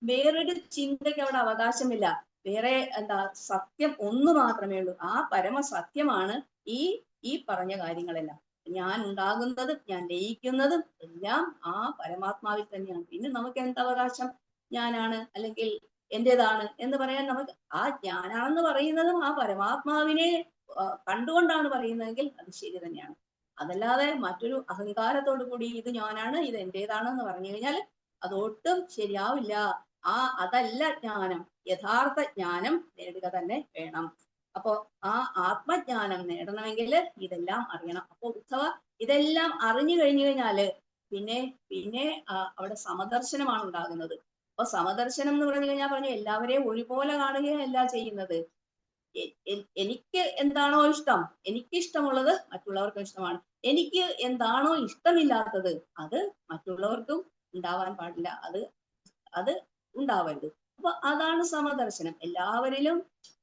വേറൊരു ചിന്തയ്ക്ക് അവിടെ അവകാശമില്ല. വേറെ എന്താ സത്യം ഒന്ന് മാത്രമേ ഉള്ളൂ. ആ പരമസത്യമാണ് ഈ പറഞ്ഞ കാര്യങ്ങളെല്ലാം. ഞാൻ ഉണ്ടാകുന്നതും ഞാൻ ലയിക്കുന്നതും എല്ലാം ആ പരമാത്മാവിൽ തന്നെയാണ്. പിന്നെ നമുക്ക് എന്തവകാശം ഞാനാണ് അല്ലെങ്കിൽ എന്റേതാണ് എന്ന് പറയാൻ നമുക്ക്, ആ ഞാനാണെന്ന് പറയുന്നതും ആ പരമാത്മാവിനെ കണ്ടുകൊണ്ടാണ് പറയുന്നതെങ്കിൽ അത് ശരി തന്നെയാണ്. അതല്ലാതെ മറ്റൊരു അഹങ്കാരത്തോടു കൂടി ഇത് ഞാനാണ്, ഇത് എന്റേതാണെന്ന് പറഞ്ഞു കഴിഞ്ഞാൽ അതൊട്ടും ശരിയാവില്ല. അതല്ല ജ്ഞാനം. യഥാർത്ഥ ജ്ഞാനം നേടുക തന്നെ വേണം. അപ്പോ ആ ആത്മജ്ഞാനം നേടണമെങ്കിൽ ഇതെല്ലാം അറിയണം. അപ്പൊ ഉദ്ധവ ഇതെല്ലാം അറിഞ്ഞു കഴിഞ്ഞു കഴിഞ്ഞാല് പിന്നെ അവിടെ സമദർശനമാണ് ഉണ്ടാകുന്നത്. അപ്പൊ സമദർശനം എന്ന് പറഞ്ഞു കഴിഞ്ഞാൽ എല്ലാവരെയും ഒരുപോലെ കാണുകയല്ല ചെയ്യുന്നത്. എനിക്ക് എന്താണോ ഇഷ്ടം, എനിക്ക് ഇഷ്ടമുള്ളത് മറ്റുള്ളവർക്കും ഇഷ്ടമാണ്. എനിക്ക് എന്താണോ ഇഷ്ടമില്ലാത്തത് അത് മറ്റുള്ളവർക്കും ഉണ്ടാവാൻ പാടില്ല, അത് ഉണ്ടാവരുത്. അപ്പൊ അതാണ് സമദർശനം. എല്ലാവരിലും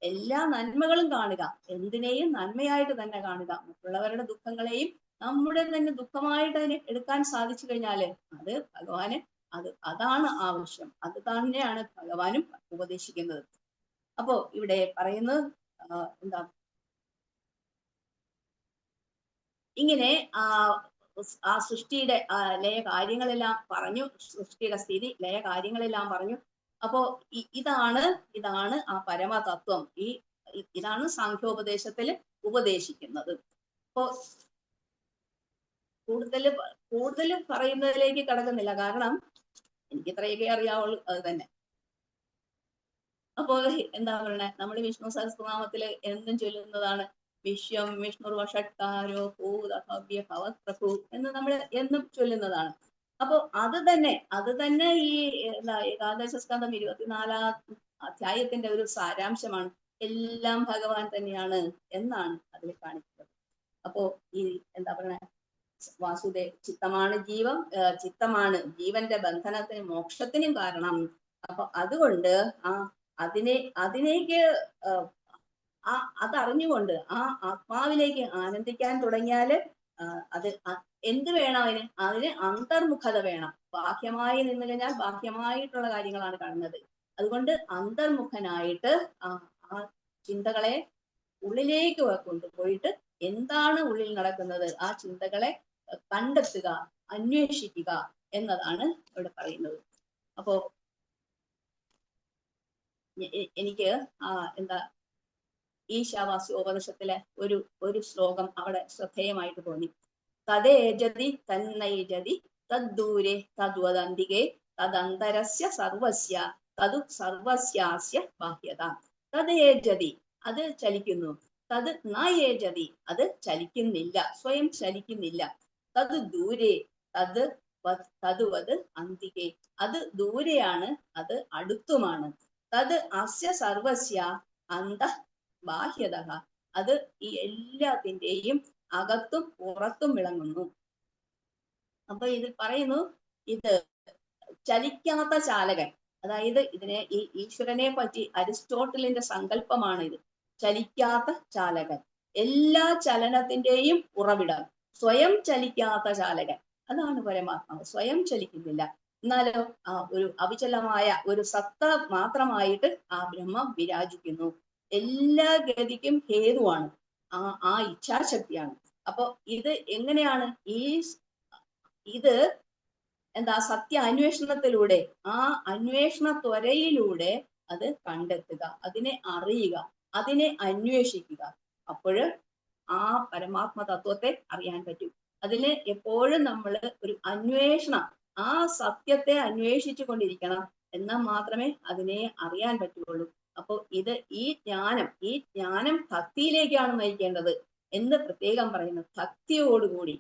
എല്ലാ നന്മകളും കാണുക, എന്തിനേയും നന്മയായിട്ട് തന്നെ കാണുക. മറ്റുള്ളവരുടെ ദുഃഖങ്ങളെയും നമ്മുടെ തന്നെ ദുഃഖമായിട്ട് അതിനെ എടുക്കാൻ സാധിച്ചു കഴിഞ്ഞാല് അത് ഭഗവാന് അതാണ് ആവശ്യം. അത് തന്നെയാണ് ഭഗവാനും ഉപദേശിക്കുന്നത്. അപ്പോ ഇവിടെ പറയുന്നത് എന്താ, ഇങ്ങനെ ആ സൃഷ്ടിയുടെ ലയ കാര്യങ്ങളെല്ലാം പറഞ്ഞു, സൃഷ്ടിയുടെ സ്ഥിതി ലയ കാര്യങ്ങളെല്ലാം പറഞ്ഞു. അപ്പോ ഇതാണ് ആ പരമതത്വം. ഇതാണ് സാഖ്യോപദേശത്തിൽ ഉപദേശിക്കുന്നത്. അപ്പോ കൂടുതൽ പറയുന്നതിലേക്ക് കടക്കുന്നില്ല, കാരണം എനിക്ക് ഇത്രയൊക്കെ അറിയാവുള്ളൂ, അത് തന്നെ. അപ്പോ എന്താ പറയണേ, നമ്മൾ വിഷ്ണു സഹസ്രനാമത്തില് എന്നും ചൊല്ലുന്നതാണ് വിശ്വം വിഷ്ണുർവഷട്കാരോ ഭൂതഭവ്യ ഭവത്രഭു എന്ന് നമ്മൾ എന്നും ചൊല്ലുന്നതാണ്. അപ്പോ അത് തന്നെ ഈ ഏകാദശ സ്കന്ധം 24 അധ്യായത്തിന്റെ ഒരു സാരാംശമാണ്. എല്ലാം ഭഗവാൻ തന്നെയാണ് എന്നാണ് അതിൽ കാണിക്കുന്നത്. അപ്പോ ഈ എന്താ പറയണേ, ചിത്തമാണ് ചിത്തമാണ് ജീവന്റെ ബന്ധനത്തിനും മോക്ഷത്തിനും കാരണം. അപ്പൊ അതുകൊണ്ട് അതിനേക്ക് അതറിഞ്ഞുകൊണ്ട് ആ ആത്മാവിലേക്ക് ആനന്ദിക്കാൻ തുടങ്ങിയാല് അത് എന്ത് വേണം അതിന് അന്തർമുഖത വേണം. ബാഹ്യമായി നിന്ന് കഴിഞ്ഞാൽ ബാഹ്യമായിട്ടുള്ള കാര്യങ്ങളാണ് കാണുന്നത്. അതുകൊണ്ട് അന്തർമുഖനായിട്ട് ആ ചിന്തകളെ ഉള്ളിലേക്ക് കൊണ്ടുപോയിട്ട് എന്താണ് ഉള്ളിൽ നടക്കുന്നത് ആ ചിന്തകളെ കണ്ടെത്തുക, അന്വേഷിക്കുക എന്നതാണ് ഇവിടെ പറയുന്നത്. അപ്പോ എനിക്ക് എന്താ ഈശാവാസ്യോപനിഷത്തിലെ ഒരു ശ്ലോകം അവിടെ ശ്രദ്ധേയമായിട്ട് തോന്നി. തദേജതി തന്നൈജതി തദ്ദൂരെ തദ്വദന്തികെ തദന്തരസ്യ സർവസ്യ തതു സർവസ്യാസ്യ ബാഹ്യത. തദേജതി അത് ചലിക്കുന്നു, തത് നയേജതി അത് ചലിക്കുന്നില്ല, സ്വയം ചലിക്കുന്നില്ല. തത് ദൂരെ തത് തതുവത് അന്തികെ അത് ദൂരെയാണ്, അത് അടുത്തുമാണ്. തത് അസ്യ സർവസ്യ അന്ത ബാഹ്യത അത് ഈ എല്ലാത്തിന്റെയും അകത്തും പുറത്തും വിളങ്ങുന്നു. അപ്പൊ ഇതിൽ പറയുന്നു, ഇത് ചലിക്കാത്ത ചാലകൻ, അതായത് ഇതിനെ ഈ ഈശ്വരനെ പറ്റി അരിസ്റ്റോട്ടലിന്റെ സങ്കല്പമാണ് ഇത്. ചലിക്കാത്ത ചാലകൻ, എല്ലാ ചലനത്തിന്റെയും ഉറവിടം, സ്വയം ചലിക്കാത്ത ചാലകൻ, അതാണ് പരമാത്മാവ്. സ്വയം ചലിക്കുന്നില്ല, എന്നാലോ ഒരു അവിചലമായ ഒരു സത്ത മാത്രമായിട്ട് ആ ബ്രഹ്മം വിരാജിക്കുന്നു. എല്ലാ ഗതിക്കും ഹേതുവാണ്, ആ ഇച്ഛാശക്തിയാണ്. അപ്പൊ ഇത് എങ്ങനെയാണ് ഇത് എന്താ സത്യ അന്വേഷണത്തിലൂടെ, ആ അന്വേഷണ ത്വരയിലൂടെ അത് കണ്ടെത്തുക, അതിനെ അറിയുക, അതിനെ അന്വേഷിക്കുക. അപ്പോഴ് ആ പരമാത്മ തത്വത്തെ അറിയാൻ പറ്റും. അതിന് എപ്പോഴും നമ്മൾ ഒരു അന്വേഷണം, ആ സത്യത്തെ അന്വേഷിച്ചു കൊണ്ടിരിക്കണം, എന്നാൽ മാത്രമേ അതിനെ അറിയാൻ പറ്റുള്ളൂ. അപ്പൊ ഈ ജ്ഞാനം ഭക്തിയിലേക്കാണ് നയിക്കേണ്ടത് എന്ന് പ്രത്യേകം പറയുന്നു. ഭക്തിയോടുകൂടി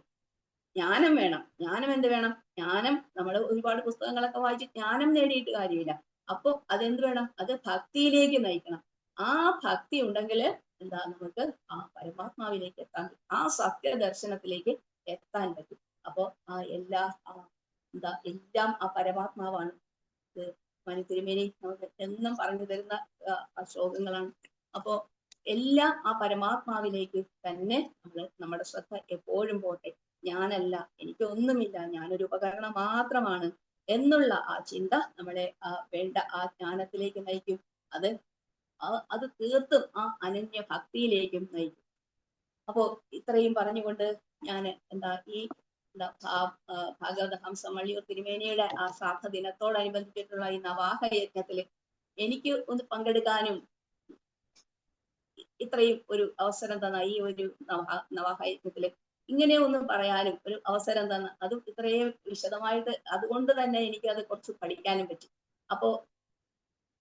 ജ്ഞാനം വേണം. ജ്ഞാനം എന്ത് വേണം? ജ്ഞാനം നമ്മൾ ഒരുപാട് പുസ്തകങ്ങളൊക്കെ വായിച്ച് ജ്ഞാനം നേടിയിട്ട് കാര്യമില്ല. അപ്പൊ അതെന്ത് വേണം? അത് ഭക്തിയിലേക്ക് നയിക്കണം. ആ ഭക്തി ഉണ്ടെങ്കിൽ എന്താ നമുക്ക് ആ പരമാത്മാവിലേക്ക് എത്താൻ പറ്റും, ആ സത്യദർശനത്തിലേക്ക് എത്താൻ പറ്റും. അപ്പൊ എല്ലാം ആ പരമാത്മാവാണ്. ഇത് മനുതിരുമേനി നമുക്ക് എന്നും പറഞ്ഞു തരുന്ന ശ്ലോകങ്ങളാണ്. അപ്പോ എല്ലാം ആ പരമാത്മാവിലേക്ക് തന്നെ നമ്മുടെ ശ്രദ്ധ എപ്പോഴും പോട്ടെ. ഞാനല്ല, എനിക്കൊന്നുമില്ല, ഞാനൊരു ഉപകരണം മാത്രമാണ് എന്നുള്ള ആ ചിന്ത നമ്മളെ വേണ്ട ആ ജ്ഞാനത്തിലേക്ക് നയിക്കും. അത് തീർത്തും ആ അനന്യ ഭക്തിയിലേക്കും നയിക്കും. അപ്പോ ഇത്രയും പറഞ്ഞുകൊണ്ട് ഞാൻ ഭാഗവത ഹംസം വള്ളിയൂർ തിരുമേനിയുടെ ആ ശ്രാദ്ധ ദിനത്തോടനുബന്ധിച്ചിട്ടുള്ള ഈ നവാഹ യജ്ഞത്തില് എനിക്ക് ഒന്ന് പങ്കെടുക്കാനും ഇത്രയും ഒരു അവസരം തന്ന ഈ ഒരു നവാഹ യജ്ഞത്തില് ഇങ്ങനെ ഒന്നും പറയാനും ഒരു അവസരം തന്ന, അതും ഇത്രയും വിശദമായിട്ട്, അതുകൊണ്ട് തന്നെ എനിക്ക് അത് കുറച്ച് പഠിക്കാനും പറ്റി. അപ്പോ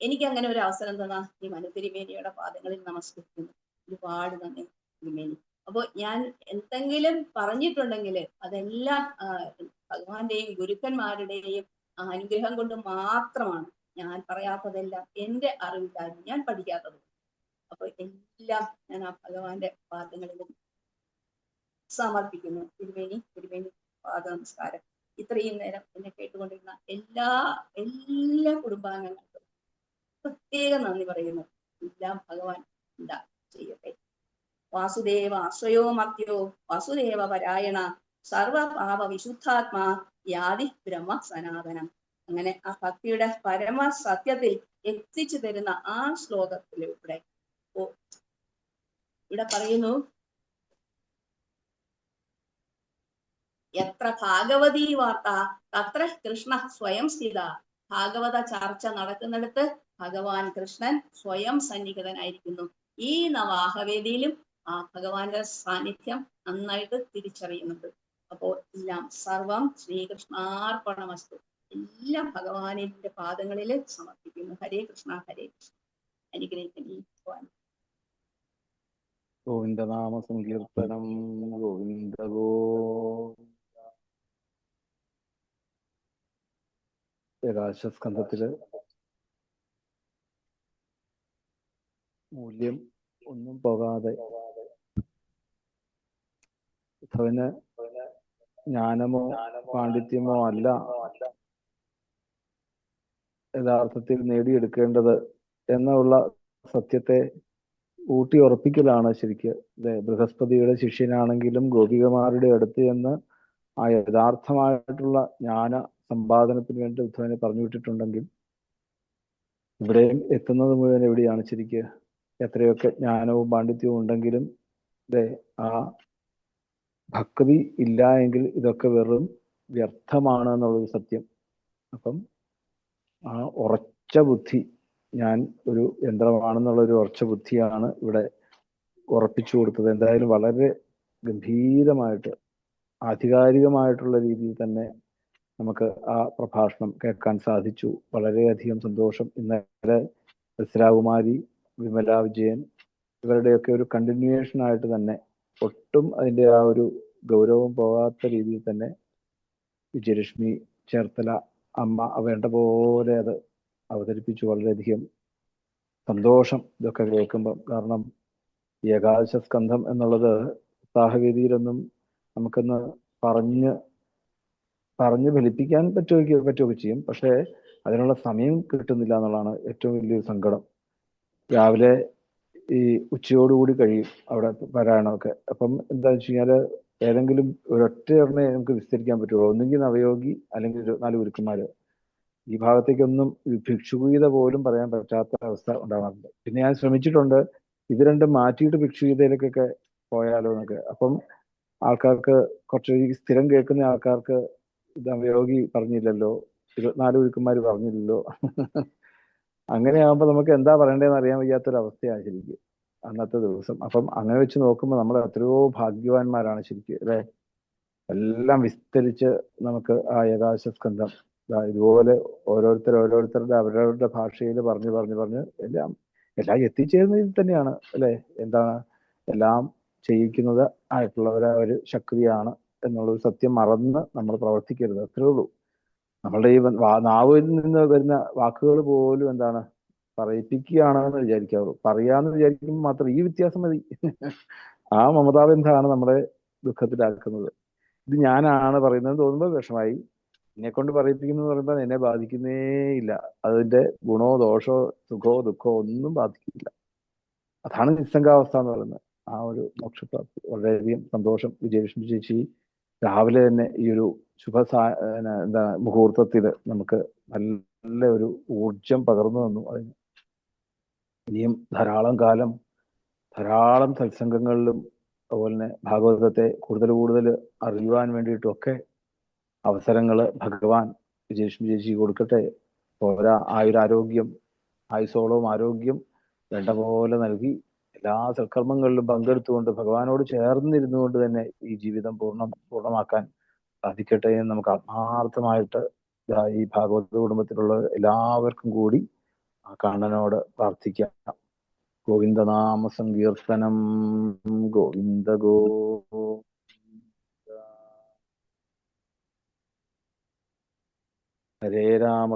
എനിക്ക് അങ്ങനെ ഒരു അവസരം തന്ന ഈ മനുതിരുമേനിയുടെ പാദങ്ങളിൽ നമസ്കരിക്കുന്നു. ഒരുപാട് നന്ദി തിരുമേനി. അപ്പോ ഞാൻ എന്തെങ്കിലും പറഞ്ഞിട്ടുണ്ടെങ്കിൽ അതെല്ലാം ഭഗവാന്റെയും ഗുരുക്കന്മാരുടെയും അനുഗ്രഹം കൊണ്ട് മാത്രമാണ്. ഞാൻ പറയാത്തതെല്ലാം എന്റെ അറിവില്ലായ്മ, ഞാൻ പഠിക്കാത്തത്. അപ്പൊ എല്ലാം ഞാൻ ആ ഭഗവാന്റെ പാദങ്ങളിലും സമർപ്പിക്കുന്നു. തിരുമേനി പാദ നമസ്കാരം. ഇത്രയും നേരം എന്നെ കേട്ടുകൊണ്ടിരുന്ന എല്ലാ കുടുംബാംഗങ്ങൾക്കും പ്രത്യേകം നന്ദി പറയുന്നു. എല്ലാം ഭഗവാൻ എന്താ ചെയ്യട്ടെ. വാസുദേവ ആശ്രയോ മർത്യോ വാസുദേവ പരായണ സർവപാപ വിശുദ്ധാത്മാ യാതി ബ്രഹ്മ സനാതനം. അങ്ങനെ ആ ഭക്തിയുടെ പരമ സത്യത്തിൽ എത്തിച്ചു തരുന്ന ആ ശ്ലോകത്തിലൂടെ ഇവിടെ പറയുന്നു, എത്ര ഭാഗവതീ വാർത്ത തത്ര കൃഷ്ണ സ്വയം സ്ഥിത. ഭാഗവത ചർച്ച നടക്കുന്നിടത്ത് ഭഗവാൻ കൃഷ്ണൻ സ്വയം സന്നിഹിതനായിരിക്കുന്നു. ഈ നവാഹവേദിയിലും ആ ഭഗവാന്റെ സാന്നിധ്യം നന്നായിട്ട് തിരിച്ചറിയുന്നുണ്ട്. അപ്പോ എല്ലാം സർവം ശ്രീകൃഷ്ണാർപ്പണമസ്തു. എല്ലാം ഭഗവാനിന്റെ പാദങ്ങളിൽ സമർപ്പിക്കുന്നു. ഹരേ കൃഷ്ണ ഹരേ കൃഷ്ണ. അനുഗ്രഹിക്കണേ ഭഗവാൻ. ഗോവിന്ദനാമ സങ്കീർത്തനം ഗോവിന്ദ ഗോവിന്ദ. ഏകാദശസ്കന്ധത്തില് മൂല്യം ഒന്നും പോകാതെ ഉദ്ധവന് ജ്ഞാനമോ പാണ്ഡിത്യമോ അല്ല യഥാർത്ഥത്തിൽ നേടിയെടുക്കേണ്ടത് എന്നുള്ള സത്യത്തെ ഊട്ടി ഉറപ്പിക്കലാണ് ശരിക്ക്. ബൃഹസ്പതിയുടെ ശിഷ്യനാണെങ്കിലും ഗോപികമാരുടെ അടുത്ത് എന്ന് ആ യഥാർത്ഥമായിട്ടുള്ള ജ്ഞാന സമ്പാദനത്തിന് വേണ്ടി ഉദ്ധവനെ പറഞ്ഞു വിട്ടിട്ടുണ്ടെങ്കിൽ ഇവിടെയും എത്തുന്നത് മുഴുവൻ എവിടെയാണ് ശരിക്ക്? എത്രയൊക്കെ ജ്ഞാനവും പാണ്ഡിത്യവും ഉണ്ടെങ്കിലും ആ ഭക്തി ഇല്ല എങ്കിൽ ഇതൊക്കെ വെറും വ്യർത്ഥമാണ് എന്നുള്ളൊരു സത്യം. അപ്പം ആ ഉറച്ച ബുദ്ധി, ഞാൻ ഒരു യന്ത്രമാണെന്നുള്ള ഒരു ഉറച്ച ബുദ്ധിയാണ് ഇവിടെ ഉറപ്പിച്ചു കൊടുത്തത്. എന്തായാലും വളരെ ഗംഭീരമായിട്ട് ആധികാരികമായിട്ടുള്ള രീതിയിൽ തന്നെ നമുക്ക് ആ പ്രഭാഷണം കേൾക്കാൻ സാധിച്ചു. വളരെയധികം സന്തോഷം. ഇന്നലെ ബസ്രാകുമാരി, വിമല വിജയൻ ഇവരുടെയൊക്കെ ഒരു കണ്ടിന്യൂവേഷൻ ആയിട്ട് തന്നെ ഒട്ടും അതിൻ്റെ ആ ഒരു ഗൗരവം പോകാത്ത രീതിയിൽ തന്നെ വിജയലക്ഷ്മി ചേർത്തല അമ്മ വേണ്ട പോലെ അത് അവതരിപ്പിച്ചു. വളരെയധികം സന്തോഷം ഇതൊക്കെ കേൾക്കുമ്പം. കാരണം ഈ ഏകാദശ സ്കന്ധം എന്നുള്ളത് ഉത്സാഹവേദിയിലൊന്നും നമുക്കൊന്ന് പറഞ്ഞ് ഫലിപ്പിക്കാൻ പറ്റുകയൊക്കെ ചെയ്യും. പക്ഷേ അതിനുള്ള സമയം കിട്ടുന്നില്ല എന്നുള്ളതാണ് ഏറ്റവും വലിയൊരു സങ്കടം. രാവിലെ ഈ ഉച്ചയോടുകൂടി കഴിയും അവിടെ പാരായണമൊക്കെ. അപ്പം എന്താ വെച്ച് കഴിഞ്ഞാൽ ഏതെങ്കിലും ഒരൊറ്റ എണ്ണേ നമുക്ക് വിസ്തരിക്കാൻ പറ്റുള്ളൂ. ഒന്നുകിൽ നവയോഗി അല്ലെങ്കിൽ 24 ഗുരുക്കന്മാർ. ഈ ഭാഗത്തേക്കൊന്നും ഭിക്ഷുഗീത പോലും പറയാൻ പറ്റാത്ത അവസ്ഥ ഉണ്ടാകാറുണ്ട്. പിന്നെ ഞാൻ ശ്രമിച്ചിട്ടുണ്ട് ഇത് രണ്ടും മാറ്റിയിട്ട് ഭിക്ഷുഗീതയിലേക്കൊക്കെ പോയാലോ എന്നൊക്കെ. അപ്പം ആൾക്കാർക്ക് കുറച്ച് ഈ സ്ഥിരം കേൾക്കുന്ന ആൾക്കാർക്ക് നവയോഗി പറഞ്ഞില്ലല്ലോ, 24 ഗുരുക്കന്മാർ പറഞ്ഞില്ലല്ലോ, അങ്ങനെയാകുമ്പോൾ നമുക്ക് എന്താ പറയേണ്ടതെന്ന് അറിയാൻ വയ്യാത്തൊരവസ്ഥയാണ് ശരിക്കും അന്നത്തെ ദിവസം. അപ്പം അങ്ങനെ വെച്ച് നോക്കുമ്പോൾ നമ്മൾ എത്രയോ ഭാഗ്യവാന്മാരാണ് ശരിക്കും അല്ലേ. എല്ലാം വിസ്തരിച്ച് നമുക്ക് ആ ഏകാദശ സ്കന്ധം ഇതുപോലെ ഓരോരുത്തരുടെ അവരവരുടെ ഭാഷയിൽ പറഞ്ഞ് എല്ലാം എത്തിച്ചേരുന്നതിൽ തന്നെയാണ് അല്ലേ. എന്താണ് എല്ലാം ചെയ്യിക്കുന്നത് ആയിട്ടുള്ളവരെ ഒരു ശക്തിയാണ് എന്നുള്ളൊരു സത്യം മറന്ന് നമ്മൾ പ്രവർത്തിക്കരുത്. അത്രേ ഉള്ളൂ. നമ്മളുടെ ഈ നാവിൽ നിന്ന് വരുന്ന വാക്കുകൾ പോലും എന്താണ് പറയിപ്പിക്കുകയാണെന്ന് വിചാരിക്കാവുള്ളൂ. പറയാന്ന് വിചാരിക്കുമ്പോൾ മാത്രം ഈ വ്യത്യാസം മതി. ആ മമതാബന്ധമാണ് നമ്മളെ ദുഃഖത്തിലാക്കുന്നത്. ഇത് ഞാനാണ് പറയുന്നത് തോന്നുമ്പോൾ വിഷമായി. എന്നെ കൊണ്ട് പറയിപ്പിക്കുന്നു പറയുമ്പോൾ എന്നെ ബാധിക്കുന്നേ ഇല്ല. അതിന്റെ ഗുണോ ദോഷോ സുഖമോ ദുഃഖമോ ഒന്നും ബാധിക്കില്ല. അതാണ് നിസ്സംഗാവസ്ഥ എന്ന് പറയുന്നത്. ആ ഒരു മോക്ഷപ്രാപ്തി. വളരെയധികം സന്തോഷം. വിജയലക്ഷ്മി ചേച്ചി രാവിലെ തന്നെ ഈ ഒരു എന്താ മുഹൂർത്തത്തിൽ നമുക്ക് നല്ല ഒരു ഊർജം പകർന്നു തന്നു. അതിന് ഇനിയും ധാരാളം കാലം ധാരാളം സത്സംഗങ്ങളിലും അതുപോലെ തന്നെ ഭാഗവതത്തെ കൂടുതൽ അറിയുവാൻ വേണ്ടിയിട്ടൊക്കെ അവസരങ്ങൾ ഭഗവാൻ വിജയലക്ഷ്മി ചേച്ചി കൊടുക്കട്ടെ. പോരാ ആയുരാരോഗ്യം, ആയുസോളവും ആരോഗ്യം വേണ്ട പോലെ നൽകി എല്ലാ സൽക്കർമ്മങ്ങളിലും പങ്കെടുത്തുകൊണ്ട് ഭഗവാനോട് ചേർന്നിരുന്നു കൊണ്ട് തന്നെ ഈ ജീവിതം പൂർണ്ണമാക്കാൻ സാധിക്കട്ടെ എന്ന് നമുക്ക് ആത്മാർത്ഥമായിട്ട് ഈ ഭാഗവത കുടുംബത്തിലുള്ള എല്ലാവർക്കും കൂടി ആ കണ്ണനോട് പ്രാർത്ഥിക്കാം. ഗോവിന്ദനാമ സങ്കീർത്തനം. ഗോവിന്ദ ഹരേ രാമ